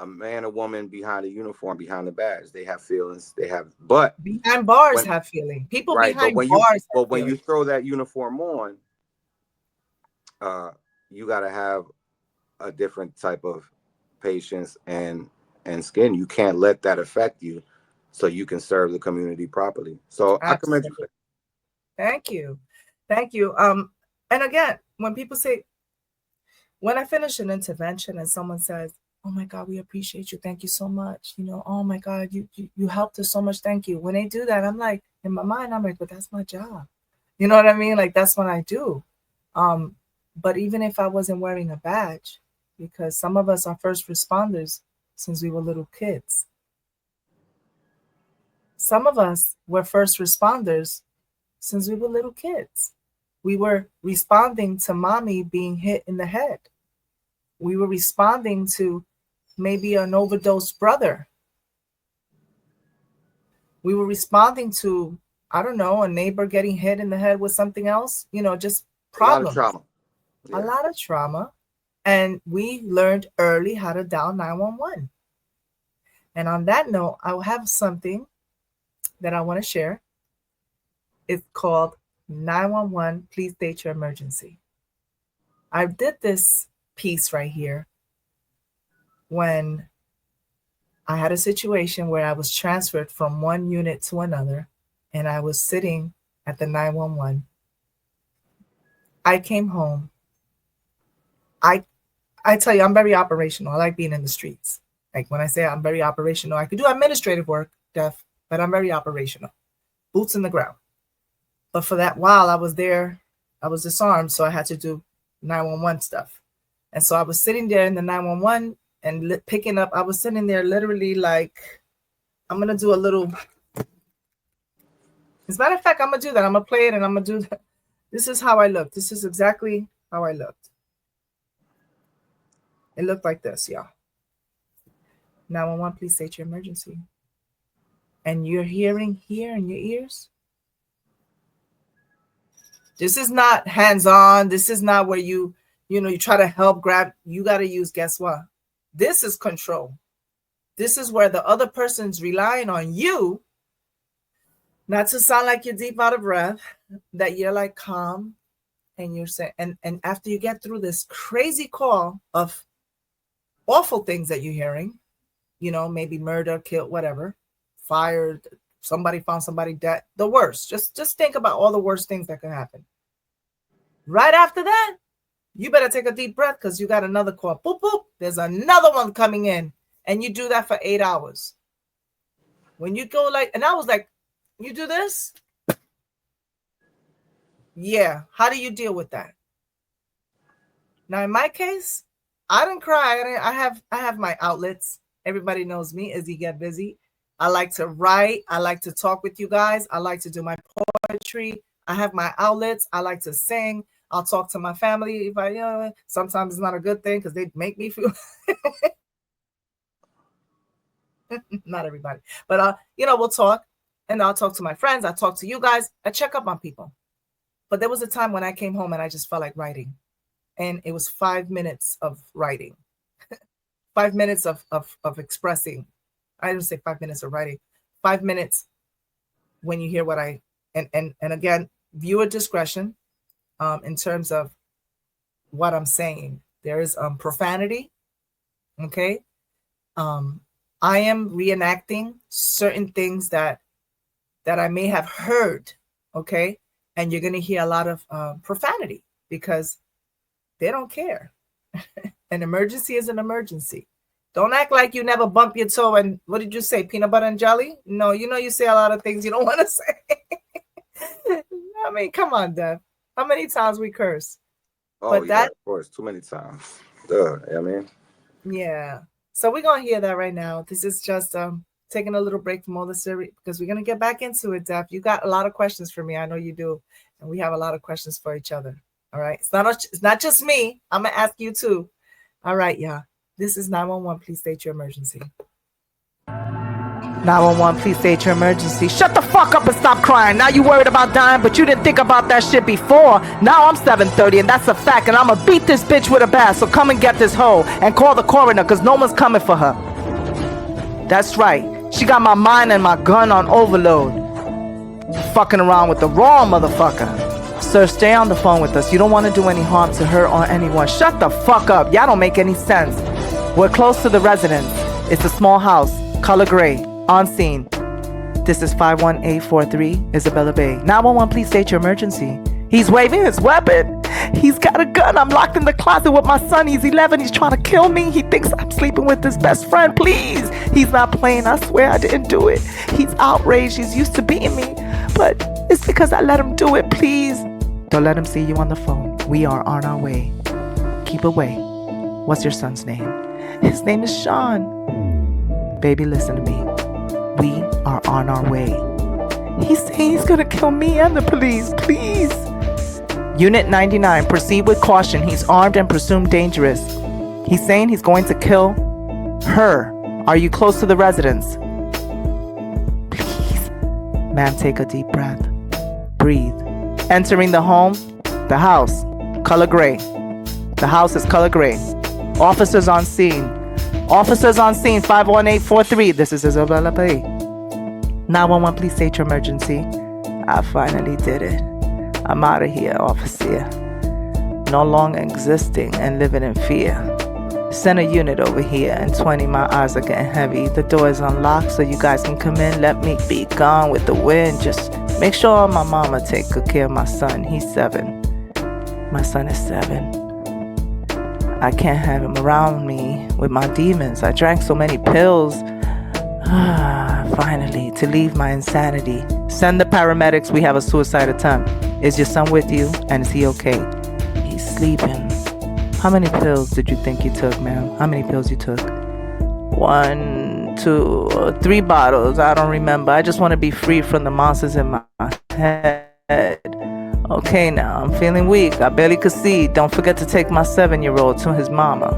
man or woman behind a uniform, behind the badge, they have feelings. They have, but Behind bars when have feeling. People right, but behind bars have when you feeling. throw that uniform on, you got to have a different type of patience and skin. You can't let that affect you, so you can serve the community properly. So I commend you for Absolutely. that. Thank you. Thank you. And again, when people say, when I finish an intervention and someone says, "Oh my God, we appreciate you. Thank you so much. Oh my God, you helped us so much. Thank you." When they do that, I'm like, in my mind, I'm like, but that's my job. You know what I mean? Like that's what I do. Um, but even if I wasn't wearing a badge, because some of us are first responders since we were little kids. Some of us were first responders since we were little kids. We were responding to mommy being hit in the head. We were responding to maybe an overdosed brother. We were responding to, I don't know, a neighbor getting hit in the head with something else, just A lot of problems, trauma. a Yeah. lot of trauma. And we learned early how to dial 911. And on that note, I have something that I want to share. It's called 911, please state your emergency. I did this piece right here when I had a situation where I was transferred from one unit to another and I was sitting at the 911. I came home. I I tell you, I'm very operational. I like being in the streets. Like when I say I'm very operational, I could do administrative work, Def, but I'm very operational. Boots in the ground. But for that while I was there, I was disarmed, so I had to do 911 stuff. And so I was sitting there in the 911 and picking up. I was sitting there literally like, I'm going to do a little. As a matter of fact, I'm going to do that. I'm going to play it and I'm going to do that. This is how I looked. This is exactly how I looked. It looked like this, y'all. 911, please state your emergency. And you're hearing here in your ears. This is not hands-on. This is not where you try to help grab. You got to use, guess what? This is control. This is where the other person's relying on you, not to sound like you're deep out of breath, that you're like calm and you're saying, and after you get through this crazy call of awful things that you're hearing, maybe murder, kill, whatever, fired, somebody found somebody dead, the worst. Just think about all the worst things that could happen. Right after that, You better take a deep breath because you got another call. Boop, boop. There's another one coming in. And you do that for 8 hours. When you go like, and I was like, you do this? Yeah. How do you deal with that? Now, in my case, I didn't cry. I have my outlets. Everybody knows me as he get busy. I like to write. I like to talk with you guys. I like to do my poetry. I have my outlets. I like to sing. I'll talk to my family if I, sometimes it's not a good thing because they make me feel, not everybody, but we'll talk, and I'll talk to my friends. I talk to you guys. I check up on people. But there was a time when I came home and I just felt like writing, and it was 5 minutes of writing, 5 minutes of expressing. I didn't say 5 minutes of writing, 5 minutes when you hear what and again, viewer discretion. In terms of what I'm saying, there is profanity. Okay. I am reenacting certain things that I may have heard. Okay. And you're going to hear a lot of profanity because they don't care. An emergency is an emergency. Don't act like you never bump your toe and what did you say? Peanut butter and jelly? No, you say a lot of things you don't want to say. I mean, come on, Dev. How many times we curse? Oh, but yeah, of course, too many times. Duh, I mean. Yeah. So we're gonna hear that right now. This is just taking a little break from all the series because we're gonna get back into it, Daph. You got a lot of questions for me. I know you do, and we have a lot of questions for each other. All right. It's not just me. I'm gonna ask you too. All right, y'all. This is 911. Please state your emergency. 911, please state your emergency. Shut the fuck up and stop crying. Now you worried about dying, but you didn't think about that shit before. Now I'm 7:30 and that's a fact, and I'ma beat this bitch with a bat. So come and get this hoe and call the coroner, cause no one's coming for her. That's right. She got my mind and my gun on overload. Fucking around with the wrong motherfucker. Sir, stay on the phone with us. You don't want to do any harm to her or anyone. Shut the fuck up. Y'all don't make any sense. We're close to the residence. It's a small house, color gray. On scene. This is 51843 Isabella Bay. 911, please state your emergency. He's waving his weapon. He's got a gun. I'm locked in the closet with my son. He's 11. He's trying to kill me. He thinks I'm sleeping with his best friend. Please. He's not playing. I swear I didn't do it. He's outraged. He's used to beating me. But it's because I let him do it. Please. Don't let him see you on the phone. We are on our way. Keep away. What's your son's name? His name is Sean. Baby, listen to me. We are on our way. He's saying he's gonna kill me and the police. Please. Unit 99, proceed with caution. He's armed and presumed dangerous. He's saying he's going to kill her. Are you close to the residence? Please. Ma'am, take a deep breath. Breathe. Entering the home, the house, color gray. The house is color gray. Officers on scene. Officers on scene, 51843. This is Isabella Bay. 911, please state your emergency. I finally did it. I'm out of here, officer. No longer existing and living in fear. Send a unit over here, and 20, my eyes are getting heavy. The door is unlocked so you guys can come in. Let me be gone with the wind. Just make sure my mama take good care of my son. He's 7. My son is 7. I can't have him around me with my demons. I drank so many pills. Finally, to leave my insanity. Send the paramedics. We have a suicide attempt. Is your son with you? And is he okay? He's sleeping. How many pills did you think you took, ma'am? How many pills you took? 1, 2, 3 bottles. I don't remember. I just want to be free from the monsters in my head. Okay, now I'm feeling weak. I barely could see. Don't forget to take my 7-year-old to his mama.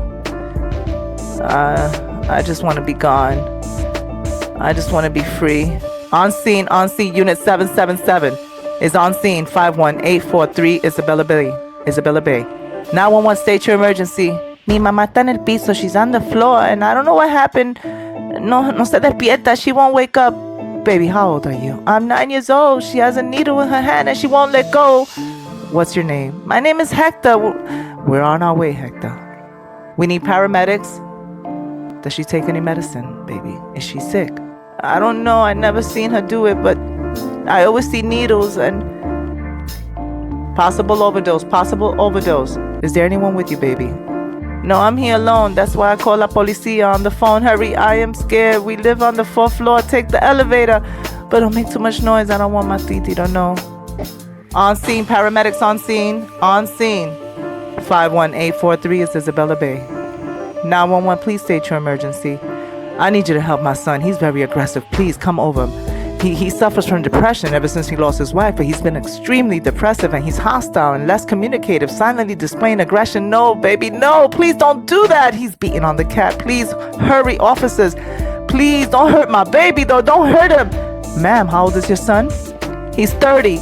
I just want to be gone. I just want to be free. On scene, unit 777 is on scene. 51843 Isabella Bay. Isabella Bay. 911, state your emergency. Mi mamá está en el piso. She's on the floor, and I don't know what happened. No se despierta. She won't wake up. Baby, how old are you? I'm 9 years old. She has a needle in her hand and she won't let go. What's your name? My name is Hector. We're on our way, Hector. We need paramedics. Does she take any medicine, baby? Is she sick? I don't know. I never seen her do it, but I always see needles and possible overdose. Is there anyone with you, baby? No, I'm here alone. That's why I call la policía on the phone. Hurry, I am scared. We live on the 4th floor. Take the elevator. But don't make too much noise. I don't want my titi to know. On scene, paramedics on scene. On scene. 51843 is Isabella Bay. 911, please state your emergency. I need you to help my son. He's very aggressive. Please come over. He suffers from depression ever since he lost his wife, but he's been extremely depressive and he's hostile and less communicative, silently displaying aggression. No, baby, no, please don't do that. He's beating on the cat. Please hurry, officers. Please don't hurt my baby, though. Don't hurt him. Ma'am, how old is your son? He's 30.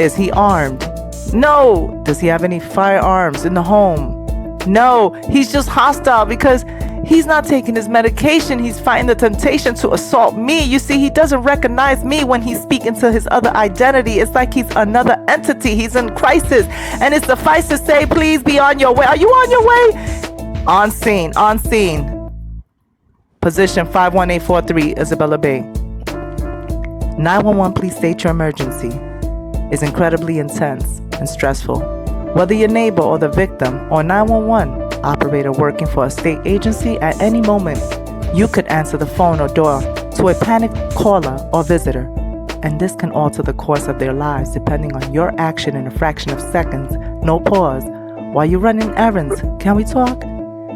Is he armed? No. Does he have any firearms in the home? No. He's just hostile because he's not taking his medication. He's fighting the temptation to assault me. You see, he doesn't recognize me when he's speaking to his other identity. It's like he's another entity. He's in crisis. And it suffice to say, please be on your way. Are you on your way? On scene. On scene. Position 51843, Isabella Bay. 911, please state your emergency. Is incredibly intense and stressful. Whether your neighbor or the victim or 911 operator working for a state agency, at any moment, you could answer the phone or door to a panicked caller or visitor, and this can alter the course of their lives depending on your action in a fraction of seconds. No pause. While you're running errands, can we talk?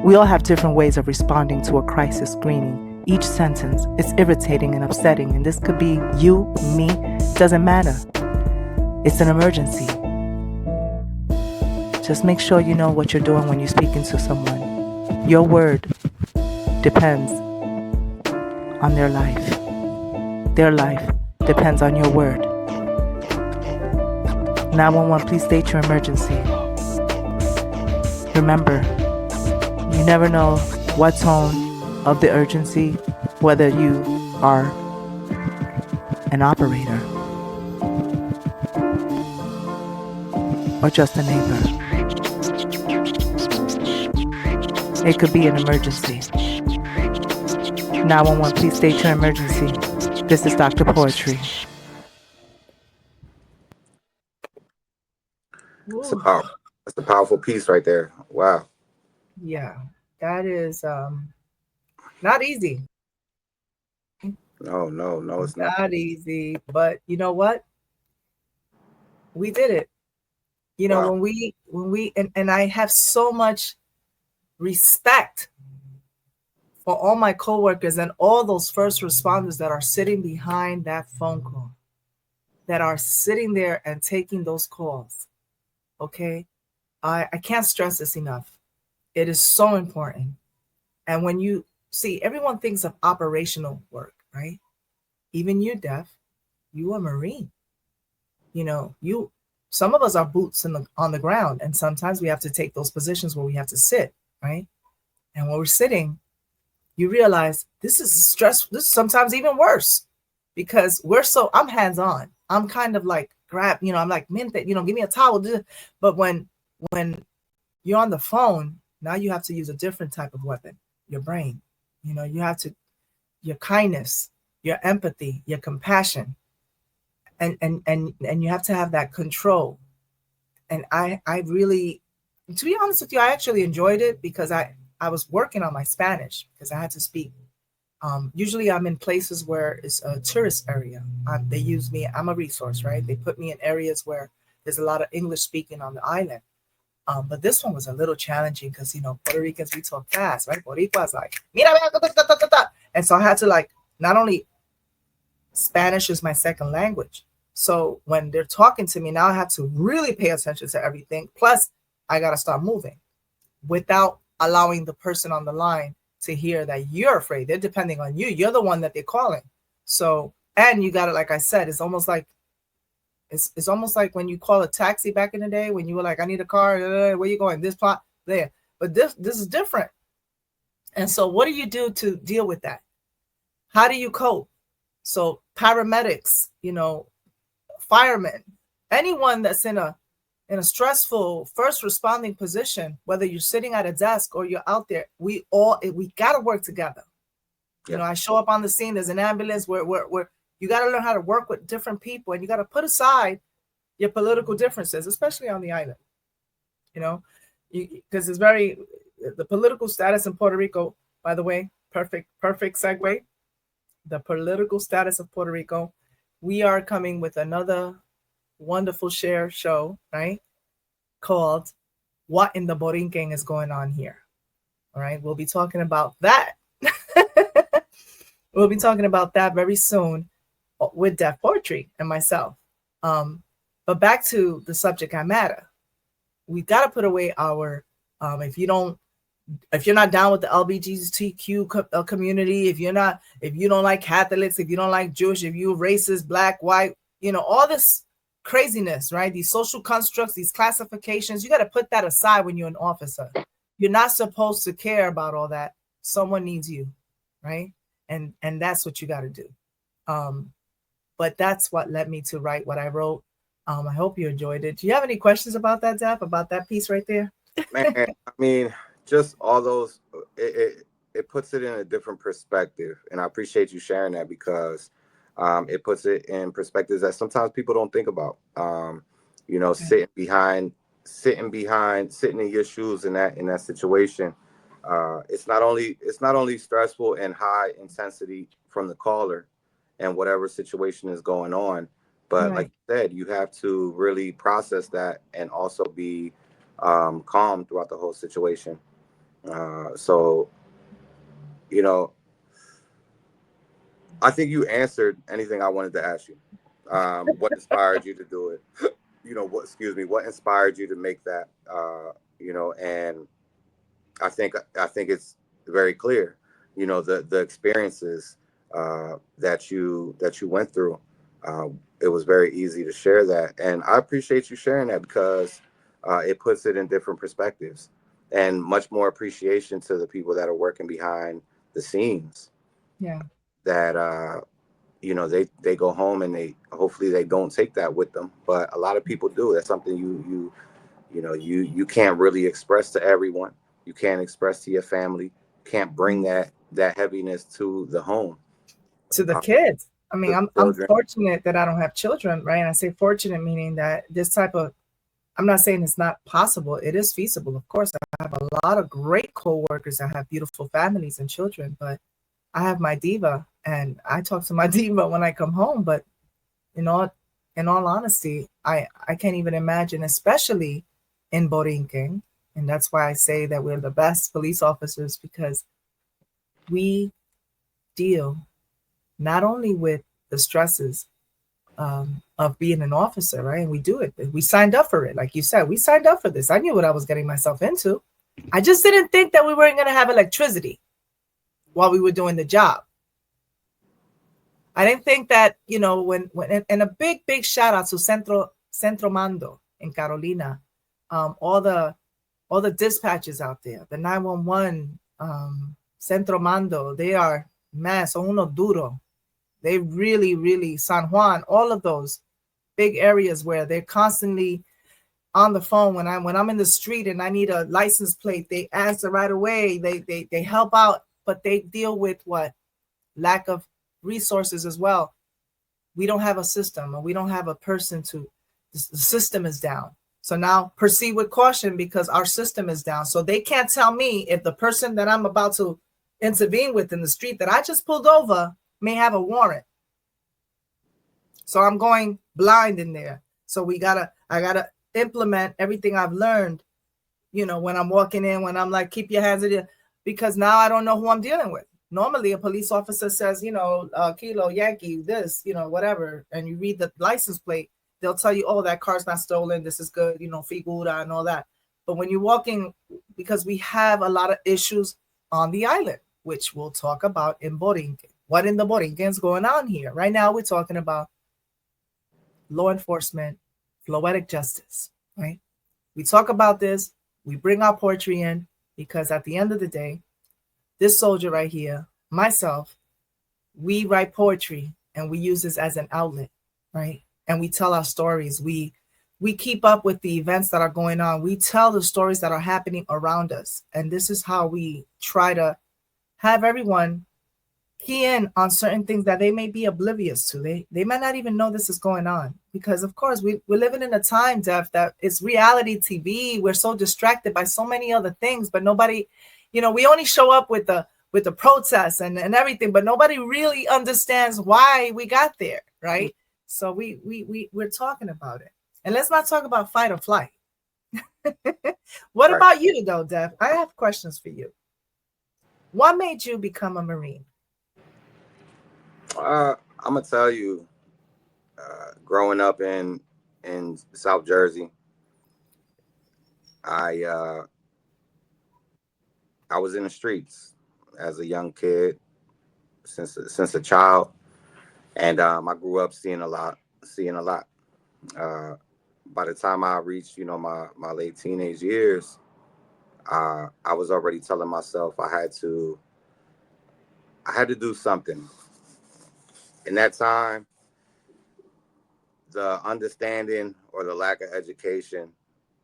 We all have different ways of responding to a crisis screening. Each sentence is irritating and upsetting, and this could be you, me, doesn't matter. It's an emergency. Just make sure you know what you're doing when you're speaking to someone. Your word depends on their life. Their life depends on your word. 911, please state your emergency. Remember, you never know what tone of the urgency, whether you are an operator or just a neighbor. It could be an emergency. 911, please state your emergency. This is Dr. Poetry. That's a powerful piece right there. Wow. Yeah, that is not easy. No, it's not. Not easy, but you know what? We did it. You know, Wow. when we and I have so much respect for all my coworkers and all those first responders that are sitting behind that phone call, that are sitting there and taking those calls. Okay? I can't stress this enough. It is so important. And when you see, everyone thinks of operational work, right? Even you, Def, you a Marine. You know, some of us are boots on the ground, and sometimes we have to take those positions where we have to sit, right? And when we're sitting, you realize this is stress. This is sometimes even worse because I'm hands-on. I'm kind of like I'm like, man, give me a towel. But when you're on the phone, now you have to use a different type of weapon, your brain. You know, you have to, your kindness, your empathy, your compassion, and you have to have that control. And I really, to be honest with you, I actually enjoyed it because I was working on my Spanish because I had to speak. Usually I'm in places where it's a tourist area. They use me, I'm a resource, right? They put me in areas where there's a lot of English speaking on the island. But this one was a little challenging because, you know, Puerto Ricans, we talk fast, right? Boricua's like, mira, and so I had to like, not only Spanish is my second language. So when they're talking to me, now I have to really pay attention to everything. Plus, I got to start moving without allowing the person on the line to hear that you're afraid. They're depending on you. You're the one that they're calling. So, and you got to, like I said, it's almost like when you call a taxi back in the day when you were like, I need a car. Where you going? This plot there. But this is different. And so what do you do to deal with that? How do you cope? So paramedics, you know, firemen, anyone that's in a stressful first responding position, whether you're sitting at a desk or you're out there, we got to work together. You know, I show up on the scene. There's an ambulance where you got to learn how to work with different people, and you got to put aside your political differences, especially on the island. You know, because it's very, the political status in Puerto Rico, by the way, perfect segue. The political status of Puerto Rico. We are coming with another wonderful share show, right? Called What in the Borinquen is Going On Here. All right. We'll be talking about that. We'll be talking about that very soon with Deaf Poetry and myself. But back to the subject matter. We got to put away our, if you're not down with the LGBTQ community, if you don't like Catholics, if you don't like Jewish, if you're racist, black, white, all this craziness, right? These social constructs, these classifications, you got to put that aside when you're an officer. You're not supposed to care about all that. Someone needs you, right? And that's what you got to do. But that's what led me to write what I wrote. I hope you enjoyed it. Do you have any questions about that, Zap, about that piece right there? Man, I mean, just all those, it puts it in a different perspective. And I appreciate you sharing that, because it puts it in perspectives that sometimes people don't think about. Okay. Sitting in your shoes in that situation. It's not only stressful and high intensity from the caller and whatever situation is going on, but right. Like you said, you have to really process that and also be calm throughout the whole situation. So, I think you answered anything I wanted to ask you. What inspired you to do it? What inspired you to make that? And I think it's very clear, the experiences that you went through. It was very easy to share that, and I appreciate you sharing that, because it puts it in different perspectives, and much more appreciation to the people that are working behind the scenes. Yeah. That they go home and they hopefully they don't take that with them, but a lot of people do. That's something you can't really express to everyone. You can't express to your family. Can't bring that heaviness to the home, to the kids. I mean, I'm fortunate that I don't have children, right? And I say fortunate meaning that this type of, I'm not saying it's not possible. It is feasible, of course. I have a lot of great co-workers that have beautiful families and children, but I have my diva, and I talk to my diva when I come home. But in all honesty, I can't even imagine, especially in Borinquen. And that's why I say that we're the best police officers, because we deal not only with the stresses of being an officer, right? And we do it. We signed up for it. Like you said, we signed up for this. I knew what I was getting myself into. I just didn't think that we weren't going to have electricity while we were doing the job. I didn't think that, when and a big shout out to Centro Mando in Carolina, all the dispatches out there, the 911, Centro Mando, they are son uno duro. They really, San Juan, all of those big areas where they're constantly on the phone. When I'm in the street and I need a license plate, they answer right away. They help out, but they deal with what? Lack of resources as well. We don't have a system, or we don't have a person the system is down. So now proceed with caution, because our system is down. So they can't tell me if the person that I'm about to intervene with in the street that I just pulled over may have a warrant. So I'm going blind in there. So I gotta implement everything I've learned, when I'm walking in, when I'm like, keep your hands in there, because now I don't know who I'm dealing with. Normally a police officer says, Kilo, Yankee, this, whatever. And you read the license plate, they'll tell you, oh, that car's not stolen. This is good, figura and all that. But when you're walking, because we have a lot of issues on the island, which we'll talk about in Borinquen. What in the Borinquen is going on here? Right now, we're talking about law enforcement, Floetic justice, right? We talk about this. We bring our poetry in, because at the end of the day, this soldier right here, myself, we write poetry and we use this as an outlet, right? And we tell our stories. We keep up with the events that are going on. We tell the stories that are happening around us. And this is how we try to have everyone key in on certain things that they may be oblivious to. They might not even know this is going on, because of course we're living in a time, Def, that it's reality TV. We're so distracted by so many other things, but nobody, we only show up with the protests and everything, but nobody really understands why we got there, right? So we're talking about it. And let's not talk about fight or flight. What Right. about you though, Def? I have questions for you. What made you become a Marine? I'm gonna tell you, growing up in South Jersey, I uh, I was in the streets as a young kid since a child, and I grew up seeing a lot. Uh, by the time I reached, my late teenage years, I was already telling myself I had to do something. In that time, the understanding or the lack of education,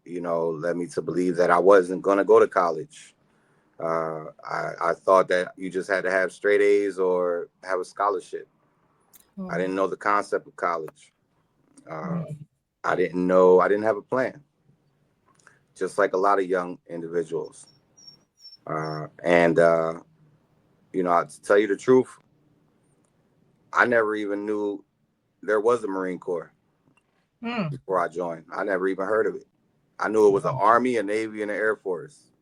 led me to believe that I wasn't going to go to college. I thought that you just had to have straight A's or have a scholarship. I Mm, didn't know the concept of college. Uh, mm, I didn't have a plan, just like a lot of young individuals. And to tell you the truth, I never even knew there was a Marine Corps mm. before I joined. I never even heard of it. I knew it was an Army, a Navy, and an Air Force.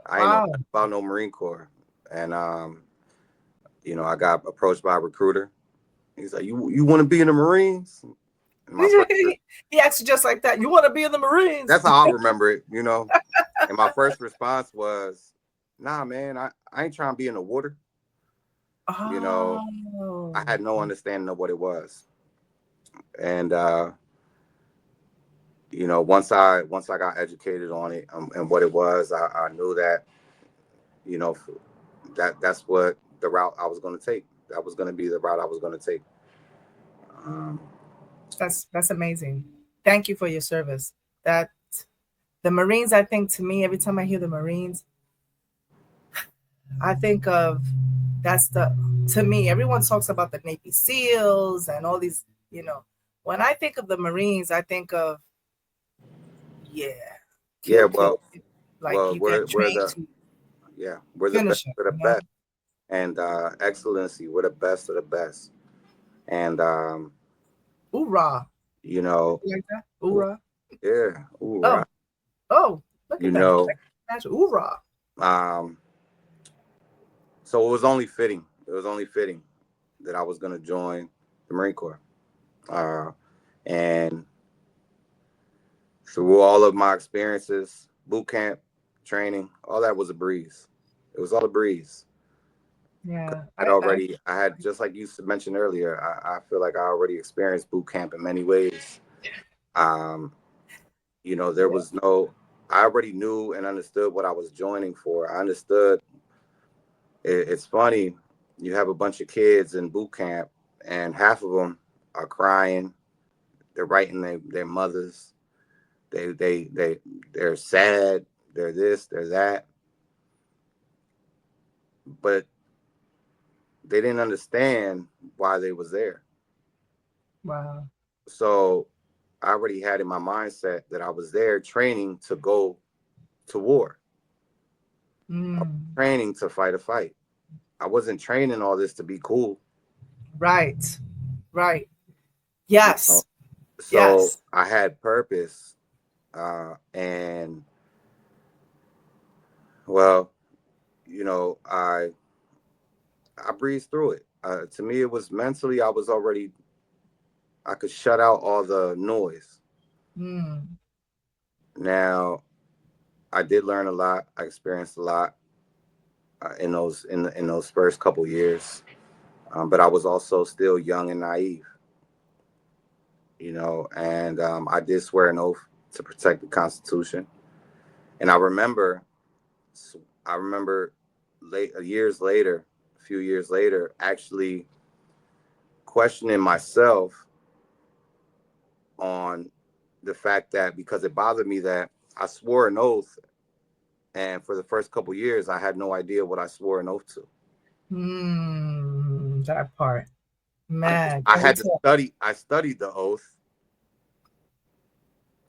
I ain't know Wow. nothing about no Marine Corps. And I got approached by a recruiter. He's like, "You want to be in the Marines?" And my first, He asked you just like that. You want to be in the Marines? that's how I remember it. And my first response was, "Nah, man, I ain't trying to be in the water." You know, I Oh. had no understanding of what it was. And once I got educated on it, and what it was, I knew that you know that's what the route I was going to take. That was going to be the route I was going to take. Um, That's amazing. Thank you for your service. That the Marines, I think, to me, every time I hear the Marines, I think of that's the to me, everyone talks about the Navy SEALs and all these, you know. When I think of the Marines, I think of, yeah, yeah, to like well, you get we're trained the to yeah, we're the best finish it, of the you know? best, and excellency, we're the best of the best, and Hoorah. you know, You like that? Hoorah. yeah, ooh, right, Oh, oh, look you at that. know, Like, that's hoorah. um, so it was only fitting. It was only fitting that I was going to join the Marine Corps, uh, and through all of my experiences, boot camp, training, all that was a breeze. It was all a breeze. Yeah. I had, just like you mentioned earlier, I feel like I already experienced boot camp in many ways. Um, there Yeah. was no, I already knew and understood what I was joining for. I understood. It's funny, you have a bunch of kids in boot camp, and half of them are crying. They're writing their mothers. They're sad. They're this. They're that. But they didn't understand why they was there. Wow. So I already had in my mindset that I was there training to go to war, Mm. training to fight a fight. I wasn't training all this to be cool. Right. Right. You know? Yes. So Yes. I had purpose, and well, I breezed through it. To me, it was mentally, I could shut out all the noise. Mm. Now, I did learn a lot. I experienced a lot in those first couple years, but I was also still young and naive, and I did swear an oath to protect the Constitution. And I remember a few years later, actually questioning myself on the fact that, because it bothered me that I swore an oath, and for the first couple years, I had no idea what I swore an oath to. Mm. That part. I, Man, I can we had to talk? study. I studied the oath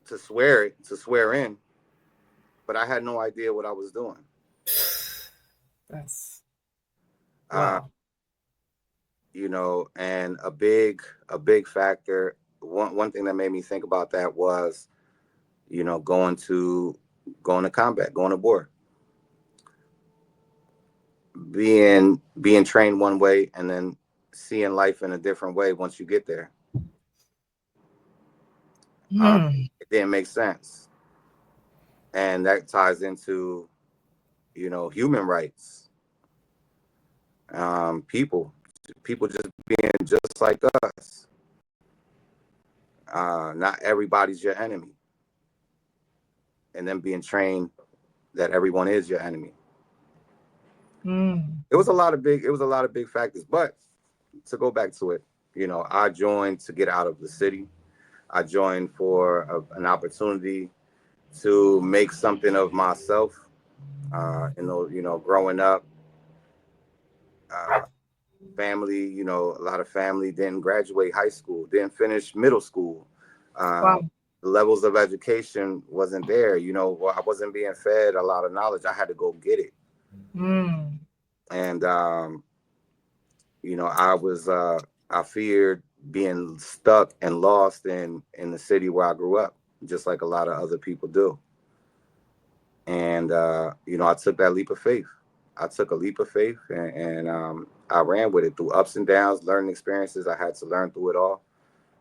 to swear in, but I had no idea what I was doing. That's Uh, wow. and a big factor. One thing that made me think about that was, going to combat, going to war, being trained one way, and then seeing life in a different way once you get there. Hmm. It didn't make sense, and that ties into human rights. People just being just like us. Not everybody's your enemy, and then being trained that everyone is your enemy. Hmm. It was a lot of big factors. But to go back to it, I joined to get out of the city. I joined for an opportunity to make something of myself. Growing up, uh, family, a lot of family didn't graduate high school, didn't finish middle school. Wow. The levels of education wasn't there. I wasn't being fed a lot of knowledge. I had to go get it. Hmm. And I feared being stuck and lost in the city where I grew up, just like a lot of other people do. And I took that leap of faith. I took a leap of faith, and I ran with it through ups and downs, learning experiences. I had to learn through it all,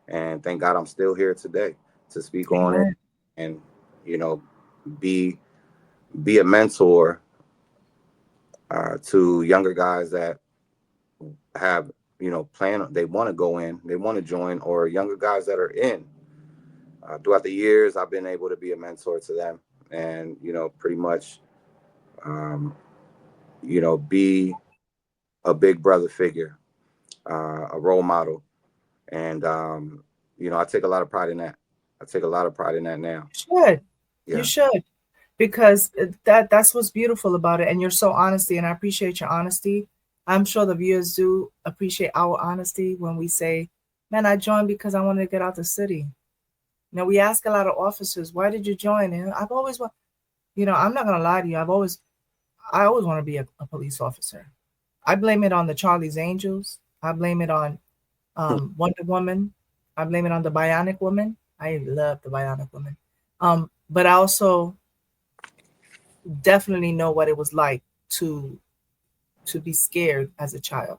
and thank God I'm still here today to speak on it, Amen. and you know, be be a mentor to younger guys that have plan, they want to go in, they want to join, or younger guys that are in. Throughout the years, I've been able to be a mentor to them, and pretty much, um, be a big brother figure, a role model, and I take a lot of pride in that. I take a lot of pride in that now. Should. You Yeah, should. Because that's what's beautiful about it. And you're so honesty, and I appreciate your honesty. I'm sure the viewers do appreciate our honesty when we say, man, I joined because I wanted to get out the city. We ask a lot of officers, why did you join? And I've always I'm not gonna lie to you, I always want to be a police officer. I blame it on the Charlie's Angels. I blame it on Wonder Woman. I blame it on the Bionic Woman. I love the Bionic Woman. But I also definitely know what it was like to be scared as a child.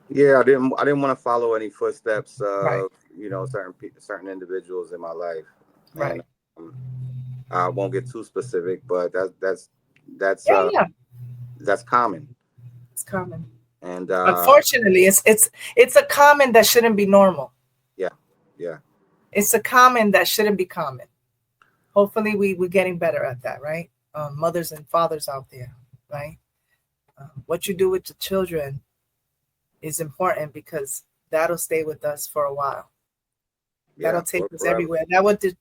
yeah. I didn't want to follow any footsteps Right, of certain individuals in my life, and right. um, I won't get too specific, but that's Yeah, uh, yeah. that's common, It's common. and Unfortunately, it's a common that shouldn't be normal. yeah, yeah, It's a common that shouldn't be common. Hopefully, we're getting better at that, right? Mothers and fathers out there, right? What you do with the children is important because that'll stay with us for a while. yeah, That'll take us forever. everywhere.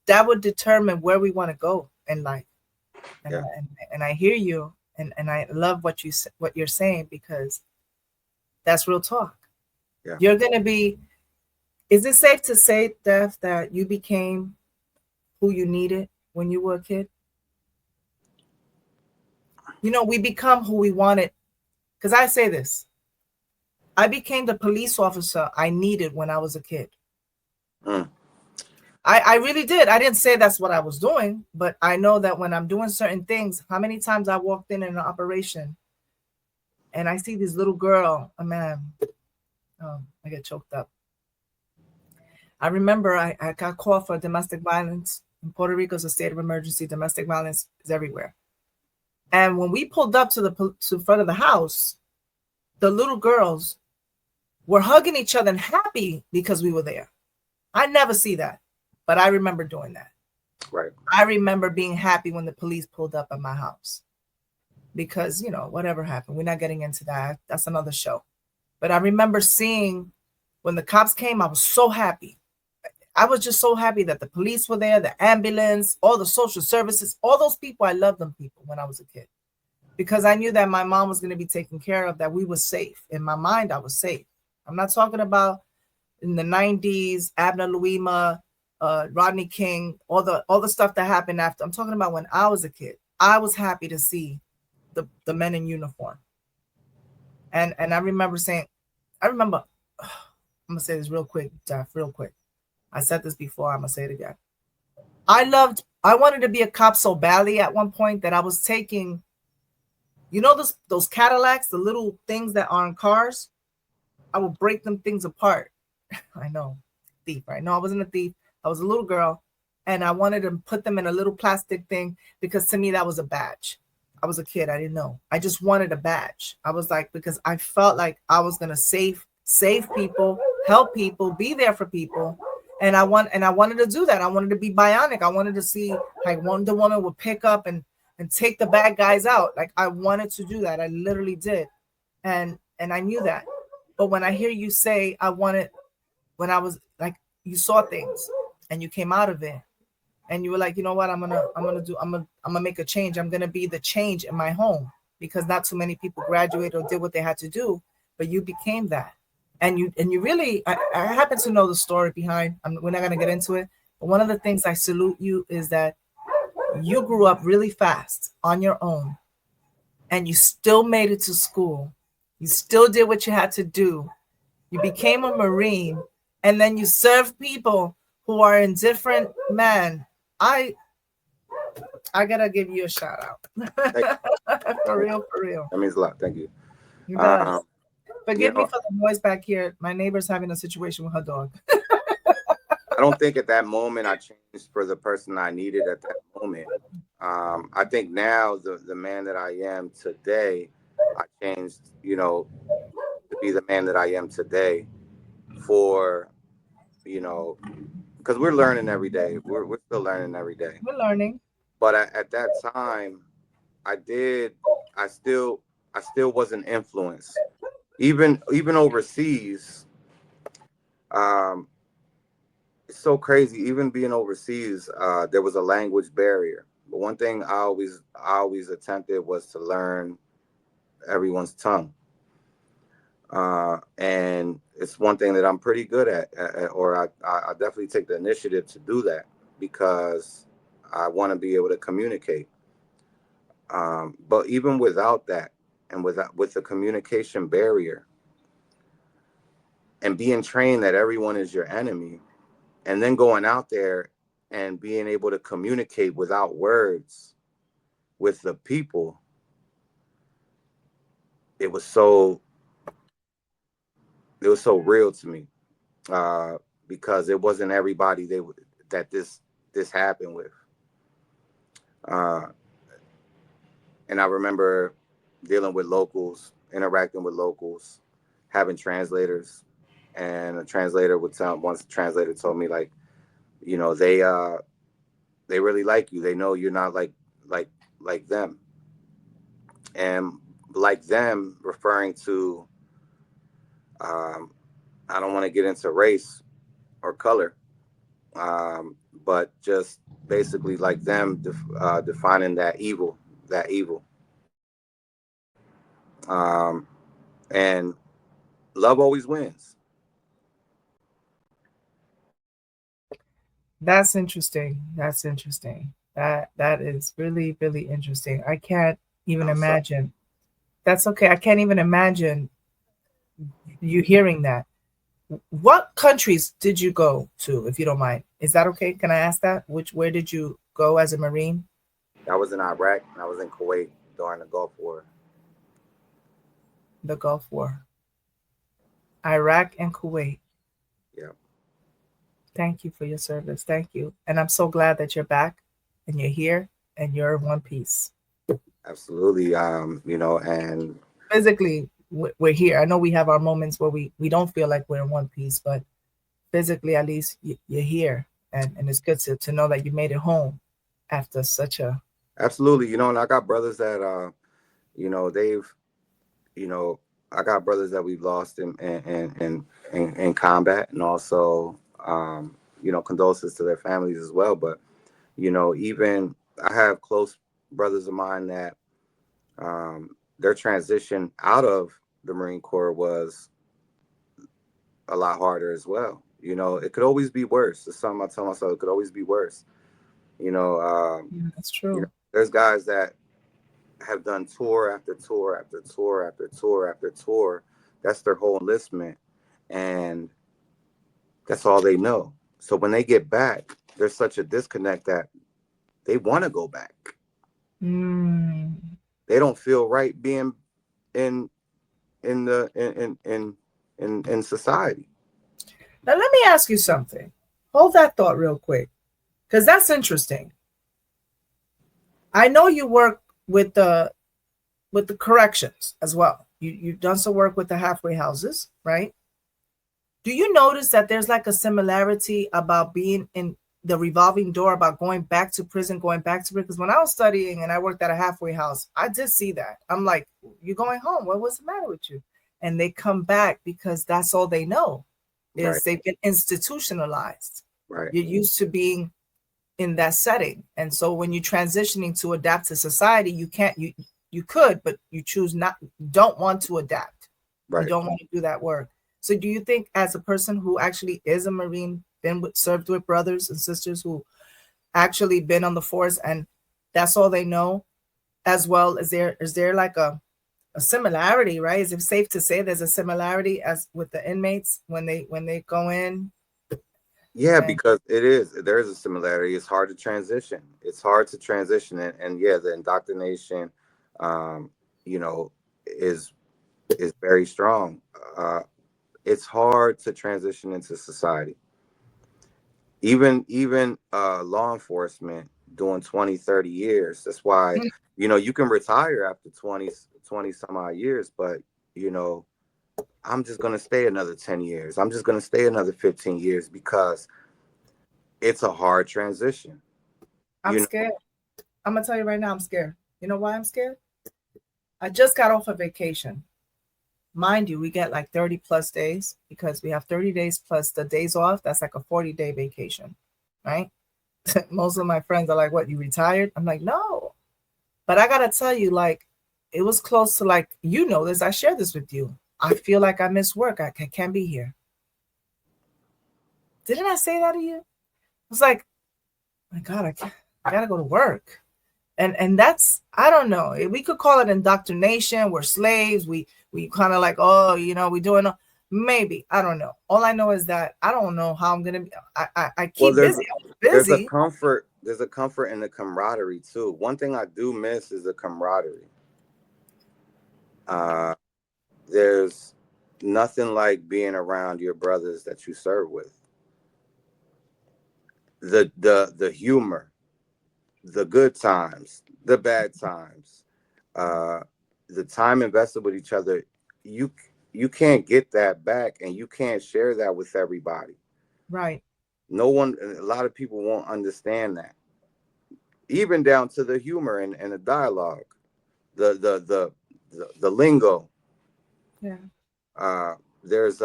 That would determine where we want to go in life. And Yeah, and I hear you, and I love what you're saying because that's real talk. yeah, You're gonna be. Is it safe to say, Def, that you became who you needed when you were a kid? We become who we wanted. Because I say this, I became the police officer I needed when I was a kid. mm, I really did. I didn't say that's what I was doing, but I know that when I'm doing certain things, how many times I walked in an operation and I see this little girl, a man, I get choked up. I remember I got called for domestic violence. In Puerto Rico, it's a state of emergency. Domestic violence is everywhere. And when we pulled up to front of the house, the little girls were hugging each other and happy because we were there. I never see that, but I remember doing that. right. I remember being happy when the police pulled up at my house because, whatever happened, we're not getting into that. That's another show. But I remember seeing when the cops came, I was so happy. I was just so happy that the police were there, the ambulance, all the social services, all those people. I loved them people when I was a kid. because I knew that my mom was going to be taken care of, that we were safe. In my mind, I was safe. I'm not talking about in the 90s, Abner Louima, Rodney King, all the stuff that happened after. I'm talking about when I was a kid. I was happy to see the men in uniform. And I remember saying, I remember, I'm gonna say this real quick, Jeff, real quick. I said this before, I'm gonna say it again. I wanted to be a cop so badly at one point that I was taking, you know, those Cadillacs, the little things that are in cars. I would break them things apart. I know, thief, right? No, I wasn't a thief. I was a little girl, and I wanted to put them in a little plastic thing because to me that was a badge. I was a kid. I didn't know. I just wanted a badge. I was like, because I felt like I was gonna save people, help people, be there for people. And I wanted to do that. I wanted to be bionic. I wanted to see like Wonder Woman would pick up and take the bad guys out. Like I wanted to do that. I literally did. And I knew that. But when I hear you say I wanted, when I was like, you saw things and you came out of it and you were like, you know what, I'm gonna make a change. I'm gonna be the change in my home, because not too many people graduated or did what they had to do, but you became that. And you really, I happen to know the story behind. We're not gonna get into it, but one of the things I salute you is that you grew up really fast on your own, and you still made it to school. You still did what you had to do. You became a Marine, and then you serve people who are in different, man. I gotta give you a shout out. Thank For you. real, for real. That means a lot. Thank you. It Um, does. you Forgive me know, for the noise back here. My neighbor's having a situation with her dog. I don't think at that moment I changed for the person I needed at that moment. I think now the man that I am today, I changed, to be the man that I am today for, because we're learning every day. We're still learning every day. We're learning. But at that time, I did, I still, I still wasn't influenced. Even overseas, um, it's so crazy. Even being overseas, there was a language barrier. But one thing I always attempted was to learn everyone's tongue. And it's one thing that I'm pretty good or I definitely take the initiative to do that because I want to be able to communicate. But even without that, and with the communication barrier, and being trained that everyone is your enemy, and then going out there and being able to communicate without words with the people, it was so it was so real to me, uh, because it wasn't everybody that this happened with. Uh, and I remember dealing with locals, interacting with locals, having translators, and a translator would tell. Once the translator told me, like, they really like you. They know you're not like like them, and like them referring to, um, I don't want to get into race or color, but just basically like them defining that evil, um, and love always wins. That's interesting. That's interesting. That is really, really interesting. I can't even I'm sorry. imagine. That's okay. I can't even imagine you hearing that. What countries did you go to, if you don't mind? Is that okay? Can I ask that? Where did you go as a Marine? I was in Iraq and I was in Kuwait during the Gulf War. The Gulf War, Iraq and Kuwait. Yeah, Thank you for your service. Thank you. And I'm so glad that you're back and you're here and you're in one piece. absolutely. And Physically, we're here. I know we have our moments where we don't feel like we're in one piece, but physically, at least you're here. And it's good to know that you made it home after such a. absolutely, and I got brothers that they've you know, I got brothers that we've lost in combat, and also, condolences to their families as well. But even I have close brothers of mine that Their transition out of the Marine Corps was a lot harder as well. You know, it could always be worse. It's something I tell myself, it could always be worse. You know, Yeah, that's you know, true. there's guys that have done tour after tour after tour after tour after tour. That's their whole enlistment, and that's all they know. So when they get back, there's such a disconnect that they want to go back. Mm. They don't feel right being in in the in society. Now, let me ask you something. Hold that thought real quick, because that's interesting. I know you work with the corrections as well. You've done some work with the halfway houses, right? Do you notice that there's like a similarity about being in the revolving door, about going back to prison, going back to prison? Because when I was studying and I worked at a halfway house, I did see that. I'm like, you're going home. What's the matter with you? And they come back because that's all they know Right, is they've been institutionalized. right, You're used to being in that setting. And so when you're transitioning to adapt to society, you can't, you could, but you choose not, don't want to adapt. You right. don't want to do that work. So do you think as a person who actually is a Marine, been with, served with brothers and sisters who actually been on the force and that's all they know, as well, is there like a similarity, right? Is it safe to say there's a similarity as with the inmates when they go in Yeah, and because it is. There is a similarity. It's hard to transition. It's hard to transition, and yeah, the indoctrination, um, you know, is is very strong. It's hard to transition into society. Even law enforcement doing 20, 30 years. That's why, you know, you can retire after 20 some odd years, but you know, I'm just gonna stay another 10 years. I'm just gonna stay another 15 years because it's a hard transition. I'm You know, scared. I'm gonna tell you right now, I'm scared. You know why I'm scared? I just got off a vacation. Mind you, we get like 30 plus days because we have 30 days plus the days off. That's like a 40-day vacation, right? Most of my friends are like, what, you retired? I'm like, no. But I gotta tell you, like, it was close to like, you know this, I shared this with you. I feel like I miss work. I can't be here. Didn't I say that to you? I was like, my God, I gotta go to work. And that's, I don't know, we could call it indoctrination. We're slaves. We kind of like, oh, you know, we doing maybe, I don't know. All I know is that I don't know how I'm gonna be. I well, keep busy. I'm busy. there's a comfort in the camaraderie too. One thing I do miss is the camaraderie. Uh, there's nothing like being around your brothers that you serve with. The humor, the good times, the bad times, uh, the time invested with each other. You you can't get that back, and you can't share that with everybody. Right. No one, a lot of people won't understand that, even down to the humor and the dialogue, the lingo. Yeah. There's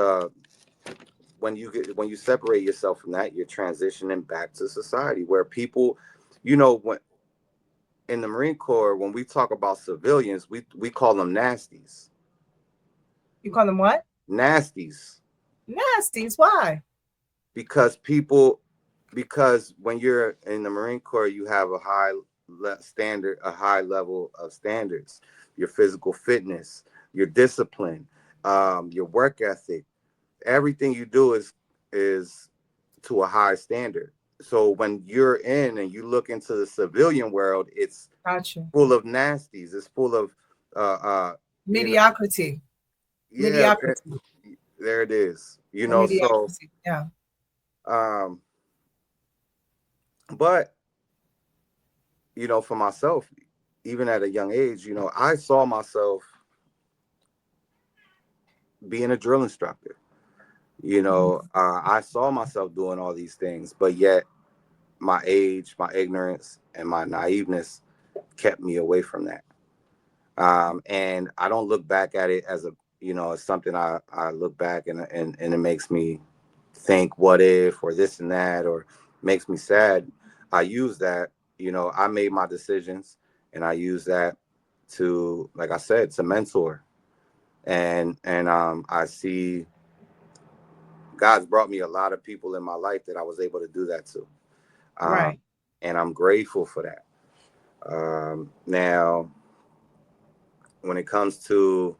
when you separate yourself from that, you're transitioning back to society where people, you know, when in the Marine Corps, when we talk about civilians, we call them nasties. You call them what? Nasties. Nasties. Why? Because people, because when you're in the Marine Corps, you have a standard, a high level of standards, your physical fitness, your discipline, your work ethic, everything you do is to a high standard. So when you're in and you look into the civilian world, it's Gotcha. full of nasties. It's full of uh uh you know, Mediocrity. yeah, Mediocrity. there it is. You The know, so mediocrity. Yeah. um but you know, for myself, even at a young age, you know, I saw myself being a drill instructor. You know, I saw myself doing all these things, but yet my age, my ignorance, and my naiveness kept me away from that. And I don't look back at it as a, you know, as something I look back and it makes me think what if or this and that or makes me sad. I use that, you know, I made my decisions and I use that to, like I said, to mentor. And I see God's brought me a lot of people in my life that I was able to do that to. Um, Right. and I'm grateful for that. Now, when it comes to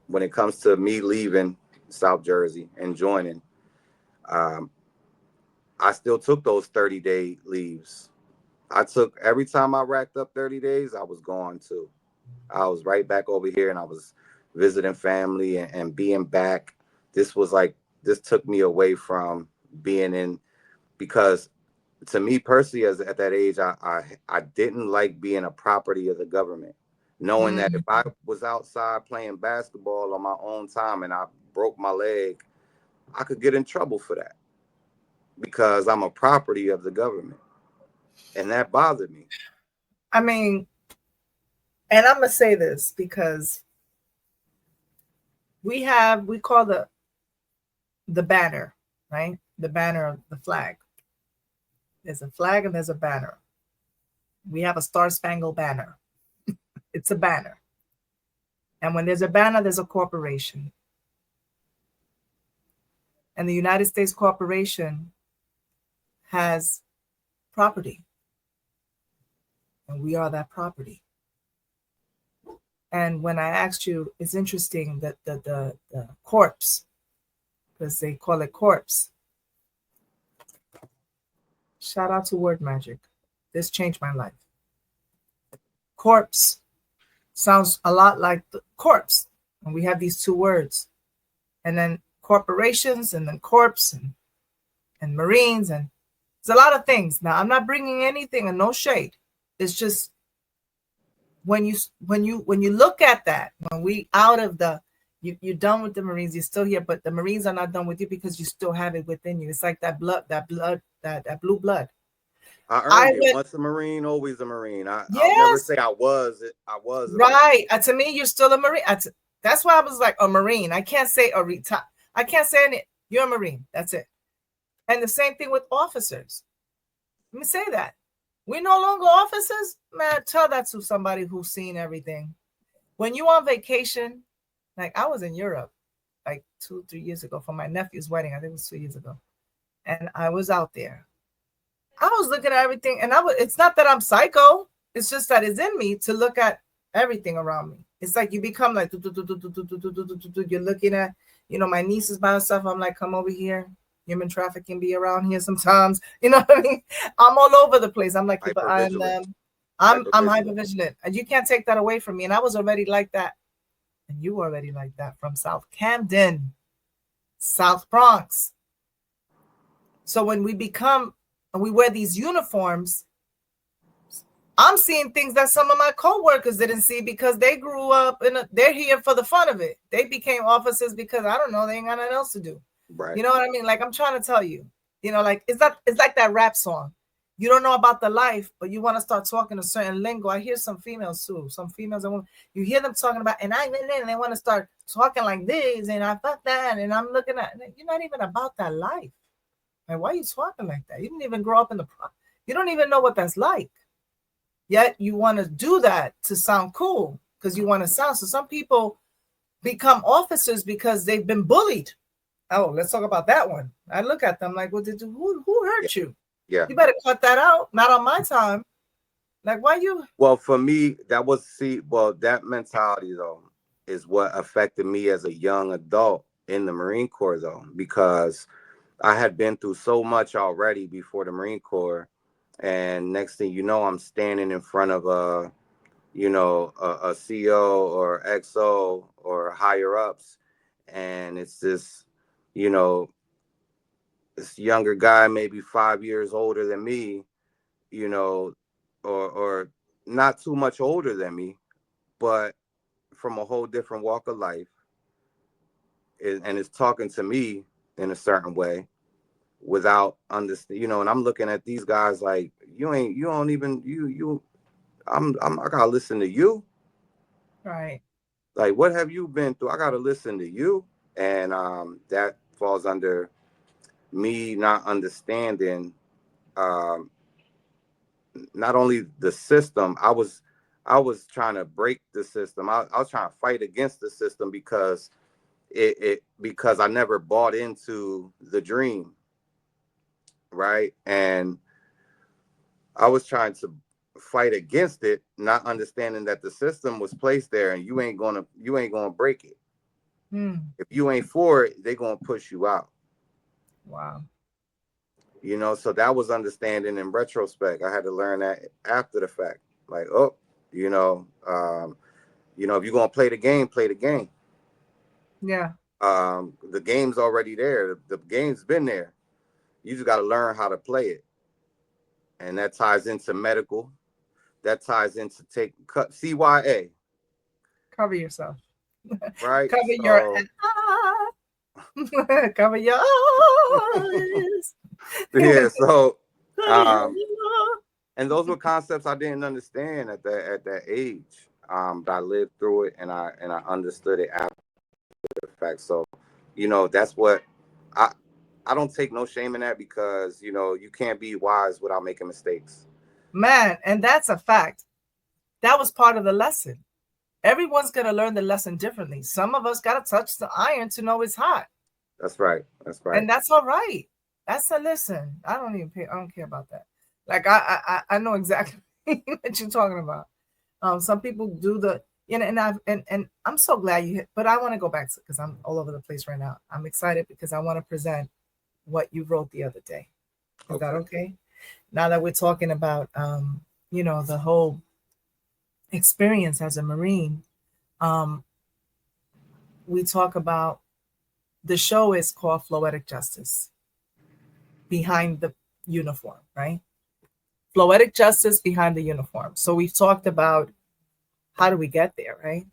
me leaving South Jersey and joining, um, I still took those 30-day leaves. I took every time I racked up 30 days, I was gone too. I was right back over here and I was visiting family and being back. This was like, this took me away from being in, because to me personally, as at that age, I didn't like being a property of the government. Knowing that if Mm. I was outside playing basketball on my own time and I broke my leg, I could get in trouble for that because I'm a property of the government. And that bothered me. I mean, and I'm gonna say this because we call the banner, right? The banner of the flag. There's a flag and there's a banner. We have a Star Spangled Banner. It's a banner. And when there's a banner, there's a corporation. And the United States Corporation has property, and we are that property. And when I asked you, it's interesting that the corpse, because they call it corpse. Shout out to Word Magic. This changed my life. Corpse sounds a lot like the corpse. And we have these two words. And then corporations, and then corpse, and Marines, and it's a lot of things. Now, I'm not bringing anything and no shade. It's just when you look at that, when we out of the you're done with the Marines, you're still here, but the Marines are not done with you because you still have it within you. It's like that blue blood. I I earned it. went, Once a Marine, always a Marine. I'll never yes, say I was it. I was a Marine. right. To me, you're still a Marine. That's why I was like a Marine. I can't say a retire. I can't say any. You're a Marine. That's it. And the same thing with officers. Let me say that. We're no longer officers. Man, tell that to somebody who's seen everything. When you on vacation, like I was in Europe like 2-3 years ago for my nephew's wedding. I think it was 2 years ago. And I was out there. I was looking at everything, and it's not that I'm psycho. It's just that it's in me to look at everything around me. It's like you become like you're looking at, my niece is by herself. I'm like, come over here. Human trafficking be around here sometimes. You know what I mean? I'm all over the place. I'm like, keep an eye on Hypervigilant. them. I'm hyper Hypervigilant. vigilant, and you can't take that away from me. And I was already like that, and you were already like that from South Camden, South Bronx. So when we become and we wear these uniforms, I'm seeing things that some of my coworkers didn't see because they grew up they're here for the fun of it. They became officers because I don't know, they ain't got nothing else to do. Right. You know what I mean? Like I'm trying to tell you, like it's like that rap song. You don't know about the life, but you want to start talking a certain lingo. I hear some females too. Some females, you hear them talking about, and they want to start talking like this, and I fuck that, and I'm looking at, you're not even about that life. Like, why are you talking like that? You didn't even grow up you don't even know what that's like. Yet you want to do that to sound cool because you want to sound. So some people become officers because they've been bullied. Oh, let's talk about that one. I look at them like, who hurt you? Yeah. You better cut that out. Not on my time. Like, why you? Well, for me, that mentality though is what affected me as a young adult in the Marine Corps though, because I had been through so much already before the Marine Corps. And next thing you know, I'm standing in front of a CO or XO or higher ups. And it's you know, this younger guy, maybe 5 years older than me, you know, or not too much older than me, but from a whole different walk of life, and it's talking to me in a certain way without understand, and I'm looking at these guys like, you don't even, I gotta listen to you. Right. Like, what have you been through? I gotta listen to you. And that falls under me not understanding um, not only the system, I was trying to break the system. I was trying to fight against the system because because I never bought into the dream, right? And I was trying to fight against it, not understanding that the system was placed there and you ain't gonna break it. If you ain't for it, they're gonna push you out. Wow. So that was understanding in retrospect. I had to learn that after the fact. Like, oh, if you're gonna play the game, play the game. Yeah. The game's already there. The game's been there. You just got to learn how to play it, and that ties into medical. That ties into cut CYA, Cover yourself. right? Cover your So cover your eyes. yeah, so Cover um, your and those were concepts I didn't understand at that age. But I lived through it and I understood it after the fact. So, that's what I I don't take no shame in that because you can't be wise without making mistakes. man, and that's a fact. That was part of the lesson. Everyone's gonna learn the lesson differently. Some of us gotta touch the iron to know it's hot. That's right. That's right. And that's all right. That's a listen. I don't care about that. Like I know exactly what you're talking about. Some people do and I'm so glad you hit, but I want to go back to because I'm all over the place right now. I'm excited because I want to present what you wrote the other day. Is that okay? Now that we're talking about the whole experience as a Marine, um, we talk about the show is called Floetic Justice behind the uniform, right? Floetic justice behind the uniform. So we've talked about how do we get there, right?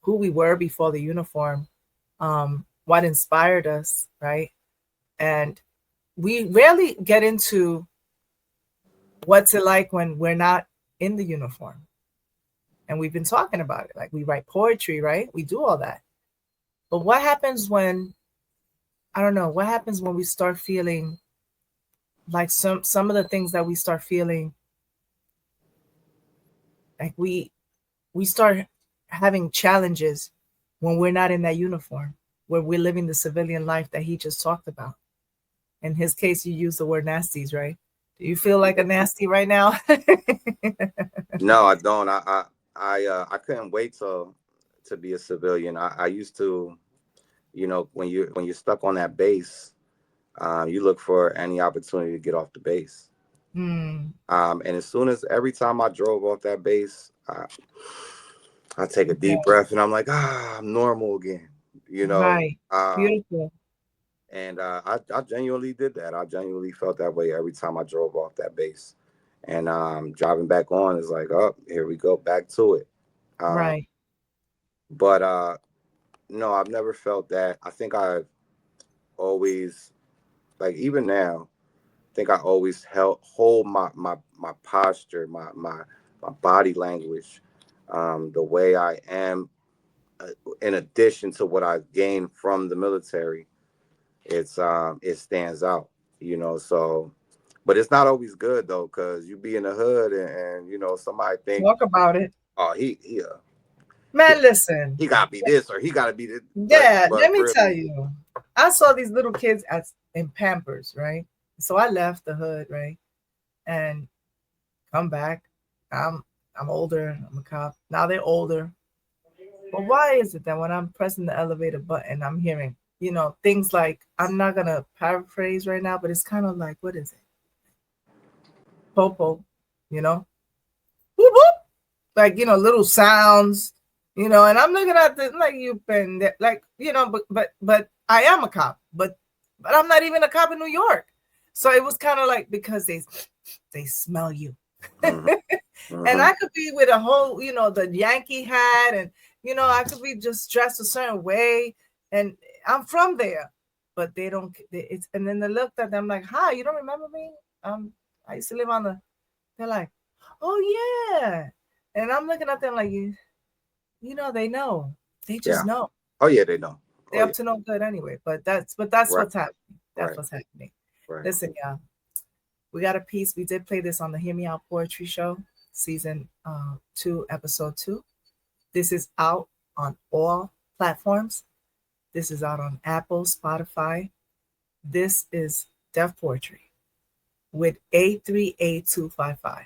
Who we were before the uniform, what inspired us, right? And we rarely get into what's it like when we're not in the uniform. And we've been talking about it. Like we write poetry, right? We do all that. But what happens when, I don't know, what happens when we start feeling like some of the things that we start feeling like we start having challenges when we're not in that uniform, where we're living the civilian life that he just talked about. In his case, you use the word nasties, right? Do you feel like a nasty right now? No, I don't. I couldn't wait to be a civilian. I used to, when you're stuck on that base, you look for any opportunity to get off the base. And as soon as every time I drove off that base, I take a deep Yeah. breath and I'm like, I'm normal again, you know. Right. Um, Beautiful. and I genuinely did that. I genuinely felt that way every time I drove off that base. And driving back on is like, oh, here we go, back to it. Um, Right. but no, I've never felt that. I think I've always, like even now, I think I always hold my posture, my body language, the way I am. In addition to what I gained from the military, it stands out, So, but it's not always good though, because you be in the hood and somebody think, Talk about it. oh he, Man, listen. he gotta be this or he gotta be this, Yeah, but let me tell really, you. I saw these little kids in Pampers, right? So I left the hood, right? And come back. I'm I'm older. I'm a cop. Now they're older. But why is it that when I'm pressing the elevator button, I'm hearing, things like I'm not gonna paraphrase right now, but it's kind of like, what is it? Popo, you know? Whoop, whoop. Like, little sounds, and I'm looking at this like you've been there, like, but I am a cop, but I'm not even a cop in New York. So it was kind of like because they smell you. mm-hmm, And mm-hmm, I could be with a whole, the Yankee hat, and I could be just dressed a certain way, and I'm from there, but they don't. It's and then they looked at them like, "Hi, you don't remember me? I used to live on the." They're like, "Oh yeah," and I'm looking at them like, they know, they just yeah, know oh yeah, they know, oh they're yeah, up to no good anyway. But that's right, what's happening. That's right, what's happening. right, Listen, y'all. We got a piece. We did play this on the Hear Me Out Poetry Show, season 2, episode 2. This is out on all platforms. This is out on Apple, Spotify. This is Deaf Poetry with A3A255.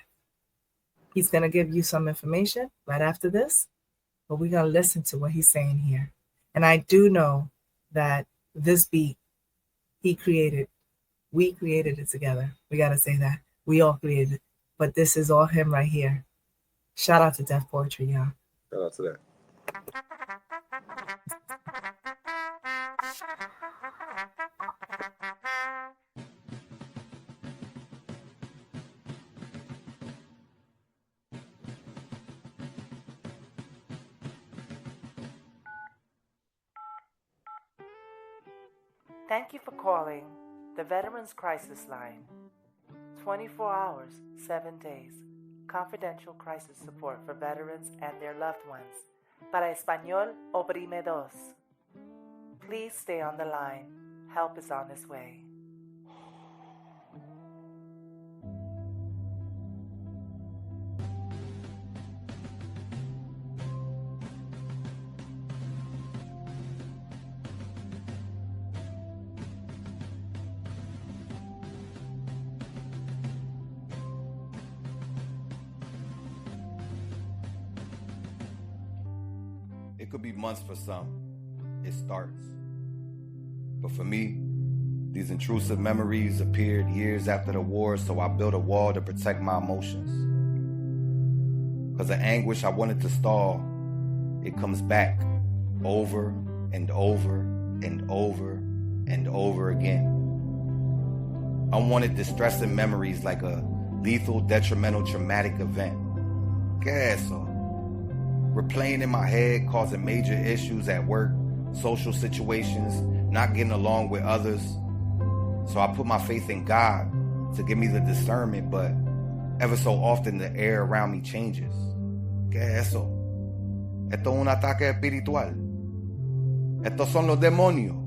He's going to give you some information right after this, but we're going to listen to what he's saying here. And I do know that this beat, we created it together. We got to say that. We all created it. But this is all him right here. Shout out to Deaf Poetry, y'all. Shout out to that. Thank you for calling the Veterans Crisis Line. 24 hours, 7 days. Confidential crisis support for veterans and their loved ones. Para español, oprime dos. Please stay on the line. Help is on its way. It could be months for some. It starts. But for me, these intrusive memories appeared years after the war, so I built a wall to protect my emotions. Because the anguish I wanted to stall, it comes back over and over and over and over again. Unwanted distressing memories like a lethal, detrimental, traumatic event. ¿Qué es eso? Replaying in my head, causing major issues at work, social situations, not getting along with others. So I put my faith in God to give me the discernment, but ever so often the air around me changes. ¿Qué es eso? Esto es un ataque espiritual. Estos son los demonios.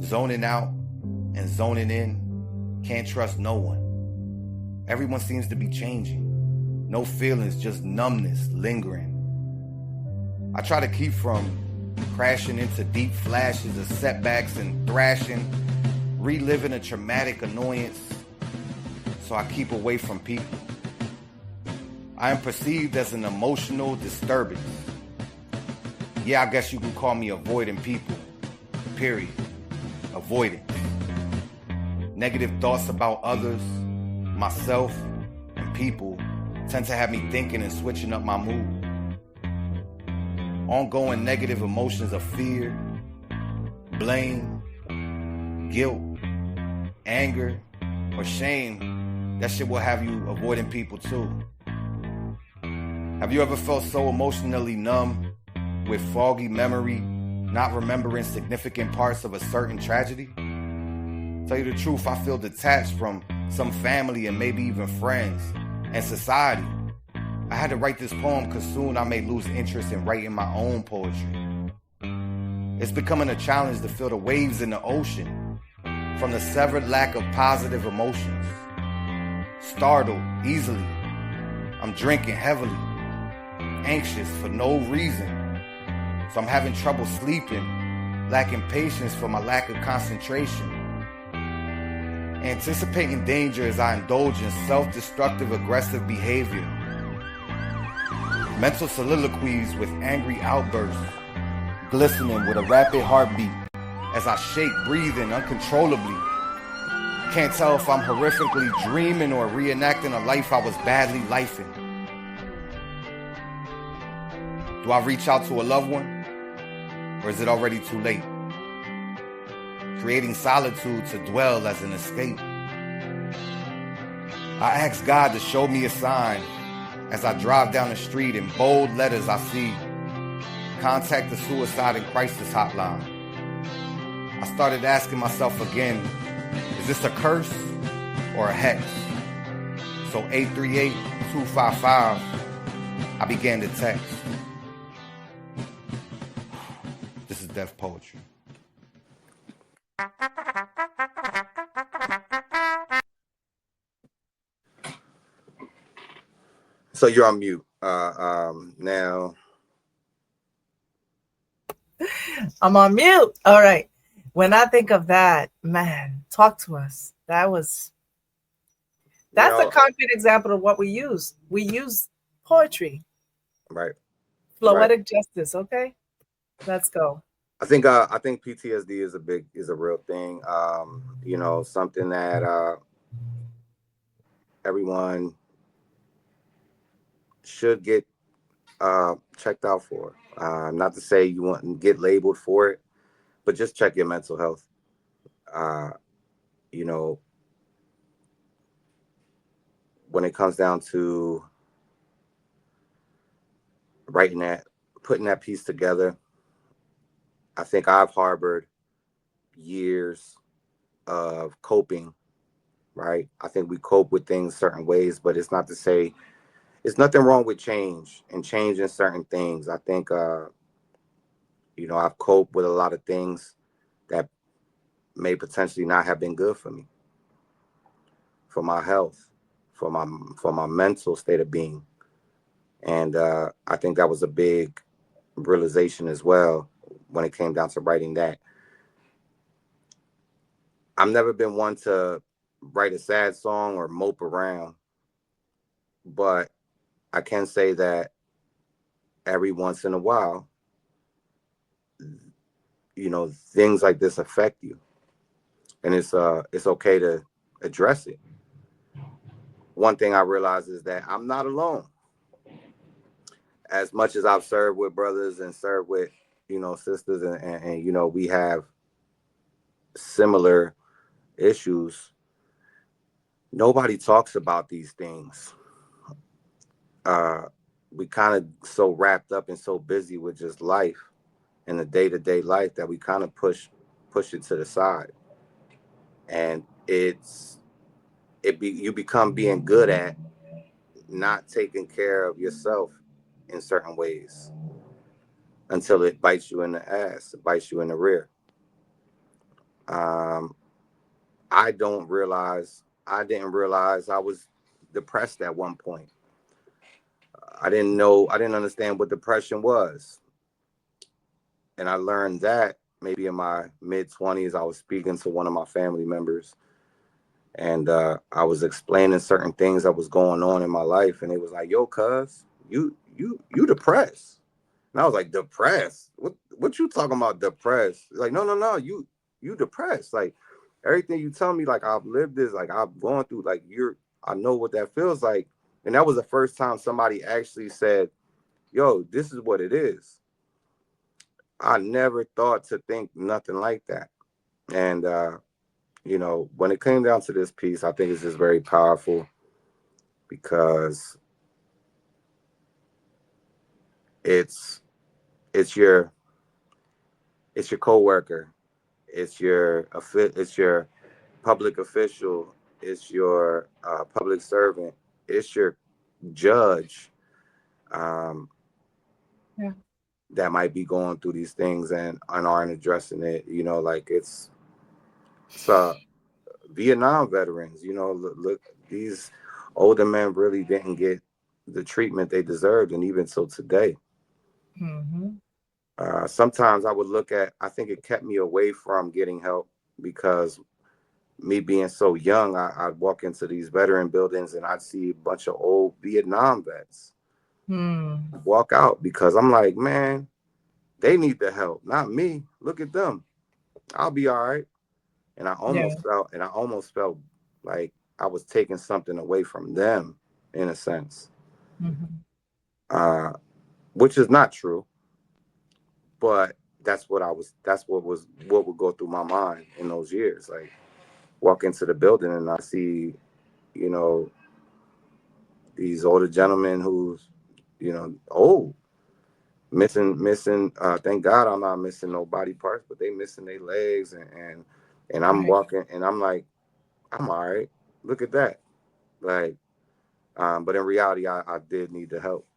Zoning out and zoning in, can't trust no one. Everyone seems to be changing. No feelings, just numbness lingering. I try to keep from crashing into deep flashes of setbacks and thrashing, reliving a traumatic annoyance, so I keep away from people. I am perceived as an emotional disturbance. Yeah, I guess you can call me avoiding people. Period. Avoidance. Negative thoughts about others, myself, and people tend to have me thinking and switching up my mood. Ongoing negative emotions of fear, blame, guilt, anger, or shame, that shit will have you avoiding people too. Have you ever felt so emotionally numb with foggy memory, not remembering significant parts of a certain tragedy? Tell you the truth, I feel detached from some family and maybe even friends and society. I had to write this poem because soon I may lose interest in writing my own poetry. It's becoming a challenge to feel the waves in the ocean from the severed lack of positive emotions. Startled easily. I'm drinking heavily. Anxious for no reason. So I'm having trouble sleeping, lacking patience for my lack of concentration. Anticipating danger as I indulge in self-destructive aggressive behavior. Mental soliloquies with angry outbursts, glistening with a rapid heartbeat as I shake, breathing uncontrollably. Can't tell if I'm horrifically dreaming or reenacting a life I was badly lifing. Do I reach out to a loved one? Or is it already too late? Creating solitude to dwell as an escape. I ask God to show me a sign as I drive down the street. In bold letters I see, contact the suicide and crisis hotline. I started asking myself again, is this a curse or a hex? So 838-255, I began to text. This is Deaf Poetry. So you're on mute. Now. I'm on mute. All right. When I think of that, man, talk to us. That's You a know, concrete example of what we use. We use poetry, right, right. floetic justice. Okay, let's go. I think PTSD is a real thing. You know, something that everyone should get checked out for. Not to say you want to get labeled for it, but just check your mental health. Uh, you know, when it comes down to writing that, putting that piece together, I think I've harbored years of coping, right? I think we cope with things certain ways, but it's not to say it's nothing wrong with change and changing certain things. I think, you know, I've coped with a lot of things that may potentially not have been good for me, for my health, for my mental state of being. And I think that was a big realization as well when it came down to writing that. I've never been one to write a sad song or mope around, but I can say that every once in a while, you know, things like this affect you, and it's okay to address it. One thing I realize is that I'm not alone. As much as I've served with brothers and served with, you know, sisters, and you know, we have similar issues. Nobody talks about these things. Uh, we kind of so wrapped up and so busy with just life and the day-to-day life that we kind of push it to the side, and you become being good at not taking care of yourself in certain ways until it bites you in the ass, it bites you in the rear. Um, I didn't realize I was depressed at one point. I didn't understand what depression was. And I learned that maybe in my mid 20s. I was speaking to one of my family members, and I was explaining certain things that was going on in my life. And it was like, yo, cuz, you depressed. And I was like, depressed? What you talking about depressed? Like, no, no, no, you depressed. Like everything you tell me, like I've lived this, like I've gone through, like I know what that feels like. And that was the first time somebody actually said, yo, this is what it is. I never thought to think nothing like that. And you know, when it came down to this piece, I think it's just very powerful because it's it's your it's your coworker, it's your public official, it's your public servant, it's your judge, um, Yeah. that might be going through these things and aren't addressing it. You know, like it's Vietnam veterans. You know, look, these older men really didn't get the treatment they deserved, and even till today. Mm-hmm. Sometimes I would look at, I think it kept me away from getting help because me being so young, I'd walk into these veteran buildings and I'd see a bunch of old Vietnam vets Hmm. walk out because I'm like, man, they need the help, not me. Look at them. I'll be all right. Yeah. And I almost felt like I was taking something away from them in a sense, Mm-hmm. uh, which is not true. But what would go through my mind in those years. Like walk into the building and I see, you know, these older gentlemen who's, you know, old, missing. Thank God I'm not missing no body parts, but they missing their legs and I'm Right. walking and I'm like, I'm all right. Look at that. Like, but in reality, I did need the help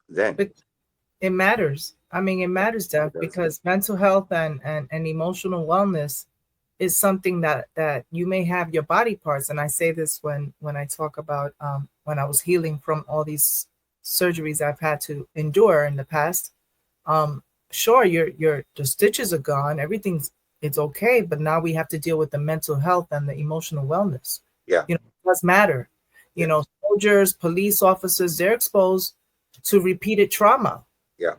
then. But it matters. I mean, it matters, Def, Because because mental health and emotional wellness is something that you may have your body parts, and I say this when I talk about when I was healing from all these surgeries I've had to endure in the past. Sure, your the stitches are gone, everything's it's okay, but now we have to deal with the mental health and the emotional wellness. Yeah. You know, it does matter. You Yeah. know, soldiers, police officers, they're exposed to repeated trauma, Yeah.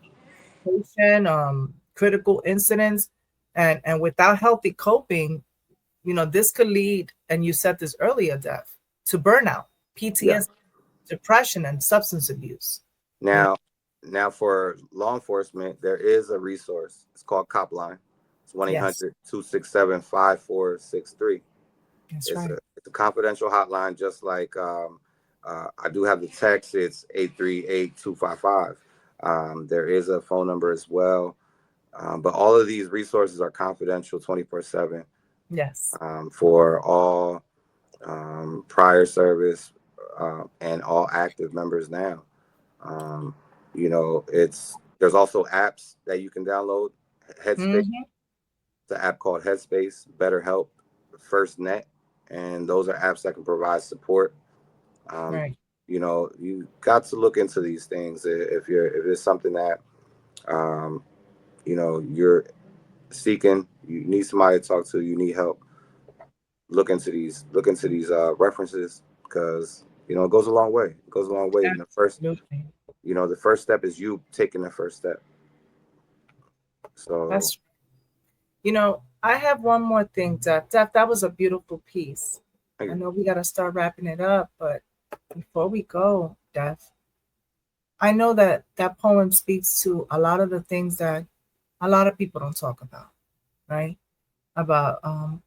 critical incidents, and without healthy coping, you know, this could lead, and you said this earlier, Dev, to burnout, Yeah. PTSD, depression, and substance abuse. You know, Now, now for law enforcement, there is a resource. It's called Copline. It's one eight yes, hundred 267 5463. that's It's right. a confidential hotline, just like I do have the text. It's 838-255. There is a phone number as well. But all of these resources are confidential 24/7 Yes. for all prior service and all active members now. Um, you know, there's also apps that you can download. Headspace, Hmm. the app called Headspace, BetterHelp, FirstNet, and those are apps that can provide support. Um, Right. you know, you got to look into these things if it's something that um, you know you're seeking, you need somebody to talk to, you need help. Look into these references, because you know it goes a long way. It goes a long way. And Absolutely. the first step is you taking the first step. So That's, you know, I have one more thing, Def. That was a beautiful piece. I thank know we got to start wrapping it up, but before we go, Def, I know that that poem speaks to a lot of the things that a lot of people don't talk about, right? About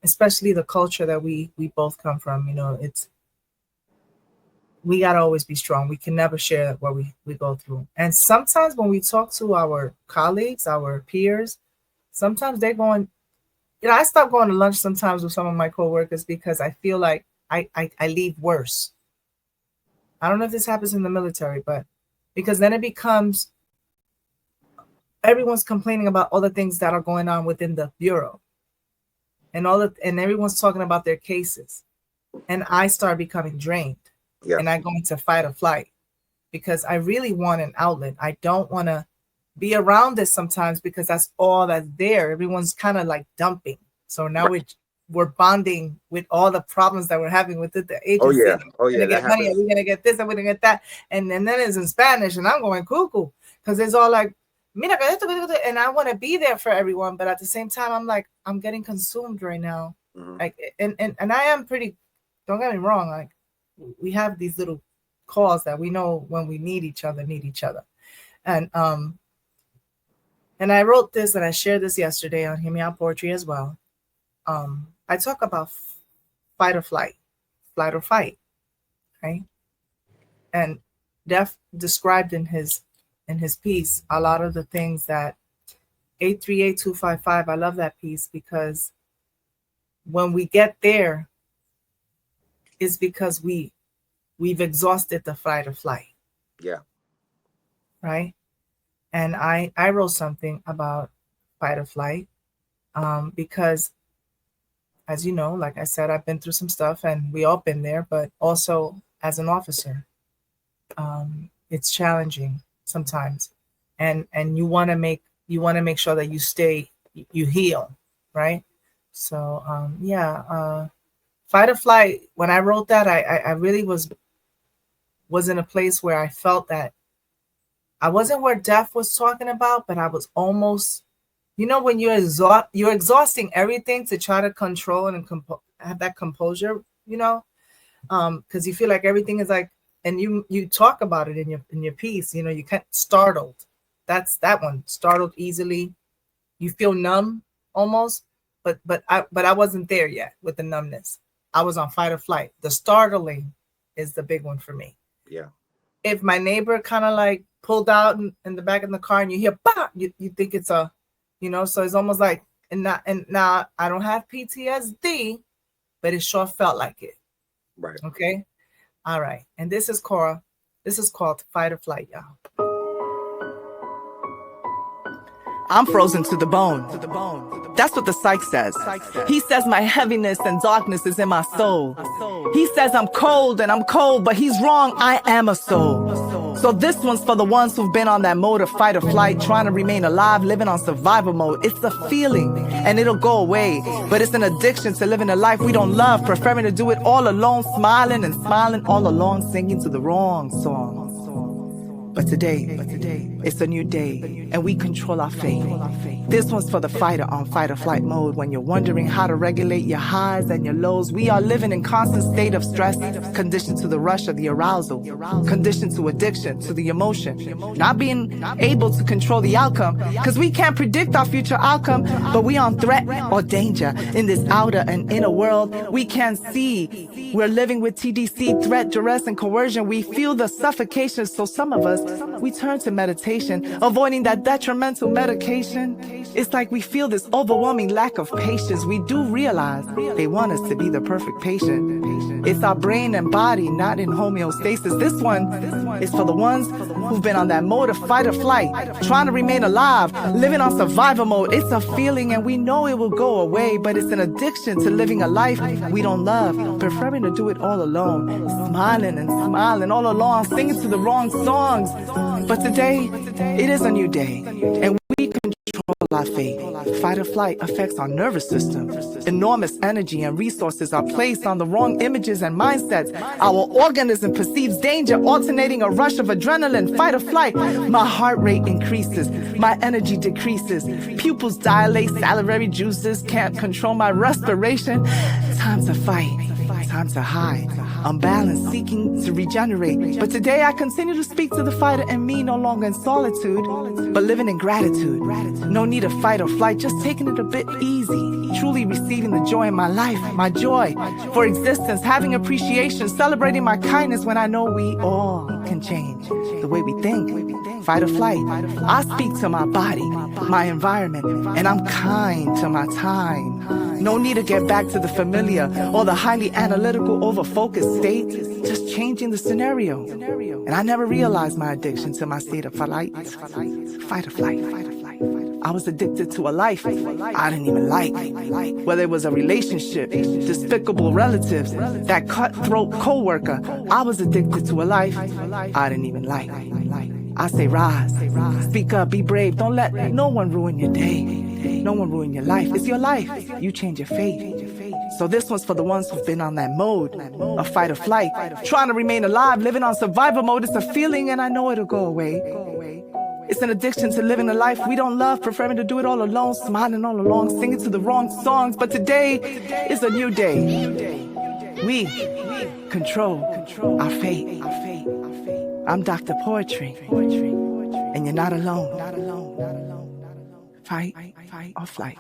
especially the culture that we both come from. You know, it's we gotta always be strong. We can never share what we go through. And sometimes when we talk to our colleagues, our peers, sometimes they're going, you know, I stop going to lunch sometimes with some of my coworkers because I feel like I leave worse. I don't know if this happens in the military, but because then it becomes everyone's complaining about all the things that are going on within the bureau and and everyone's talking about their cases. And I start becoming drained yeah. and I go into fight or flight because I really want an outlet. I don't want to be around this sometimes because that's all that's there. Everyone's kind of like dumping. So now Right. we're bonding with all the problems that we're having with the Oh agency. yeah. And are Oh we yeah. gonna That get money? Are happens. we gonna get this? Are we gonna get that? And then it's in Spanish, and I'm going cuckoo because it's all like, mira, and I want to be there for everyone, but at the same time, I'm like, I'm getting consumed right now. Hmm. Like, and I am pretty. Don't get me wrong. Like, we have these little calls that we know when we need each other, and and I wrote this and I shared this yesterday on Hear Me Out Poetry as well. I talk about fight or flight, flight or fight, right? And Def described in his piece a lot of the things that 838-255. I love that piece because when we get there, it's because we've exhausted the fight or flight, Yeah. right? And I wrote something about fight or flight because as you know, like I said, I've been through some stuff and we all been there, but also as an officer, it's challenging sometimes. And you want to make sure that you stay, you heal, right? So yeah, fight or flight. When I wrote that, I really was in a place where I felt that I wasn't where Death was talking about, but I was almost, you know, when you're exhausting everything to try to control and have that composure, you know, because you feel like everything is like, and you talk about it in your piece, you know, you can't startled. That's that one, startled easily. You feel numb almost, but I wasn't there yet with the numbness. I was on fight or flight. The startling is the big one for me. Yeah. If my neighbor kind of like pulled out in the back of the car and you hear bah, you think it's a, you know, so it's almost like, and now I don't have PTSD, but it sure felt like it. Right. Okay. All right. And this is Cora. This is called Fight or Flight, y'all. I'm frozen to the bone. That's what the psych says. He says my heaviness and darkness is in my soul. He says I'm cold and I'm cold, but he's wrong. I am a soul. So this one's for the ones who've been on that mode of fight or flight, trying to remain alive, living on survival mode. It's a feeling and it'll go away, but it's an addiction to living a life we don't love, preferring to do it all alone, smiling and smiling all along, singing to the wrong song. But today, it's a new day, and we control our fate. This one's for the fighter on fight or flight mode. When you're wondering how to regulate your highs and your lows, we are living in constant state of stress, conditioned to the rush of the arousal, conditioned to addiction, to the emotion, not being able to control the outcome, because we can't predict our future outcome, but we on threat or danger in this outer and inner world we can't see. We're living with TDC, threat, duress, and coercion. We feel the suffocation, so some of us, we turn to meditation, avoiding that detrimental medication. It's like we feel this overwhelming lack of patience. We do realize they want us to be the perfect patient. It's our brain and body not in homeostasis. This one is for the ones who've been on that mode of fight or flight, trying to remain alive, living on survival mode. It's a feeling and we know it will go away, but it's an addiction to living a life we don't love, preferring to do it all alone, smiling and smiling all along, singing to the wrong songs. But today, it is a new day, and we control our fate. Fight or flight affects our nervous system. Enormous energy and resources are placed on the wrong images and mindsets. Our organism perceives danger, alternating a rush of adrenaline. Fight or flight, my heart rate increases, my energy decreases, pupils dilate, salivary juices can't control my respiration. Time to fight, time to hide, unbalanced, seeking to regenerate. But today I continue to speak to the fighter in me, no longer in solitude, but living in gratitude. No need of fight or flight, just taking it a bit easy, truly receiving the joy in my life, my joy for existence, having appreciation, celebrating my kindness when I know we all can change the way we think. Fight or flight, I speak to my body, my environment, and I'm kind to my time. No need to get back to the familiar or the highly analytical, over-focused state, just changing the scenario. And I never realized my addiction to my state of fight or flight. I was addicted to a life I didn't even like. Whether it was a relationship, despicable relatives, that cutthroat coworker, I was addicted to a life I didn't even like. I say rise, speak up, be brave, don't let no one ruin your day. No one ruin your life. It's your life. You change your fate. So this one's for the ones who've been on that mode of fight or flight, trying to remain alive, living on survival mode. It's a feeling and I know it'll go away. It's an addiction to living a life we don't love, preferring to do it all alone, smiling all along, singing to the wrong songs. But today is a new day. We control our fate. I'm Dr. Poetry, and you're not alone. Fight or flight.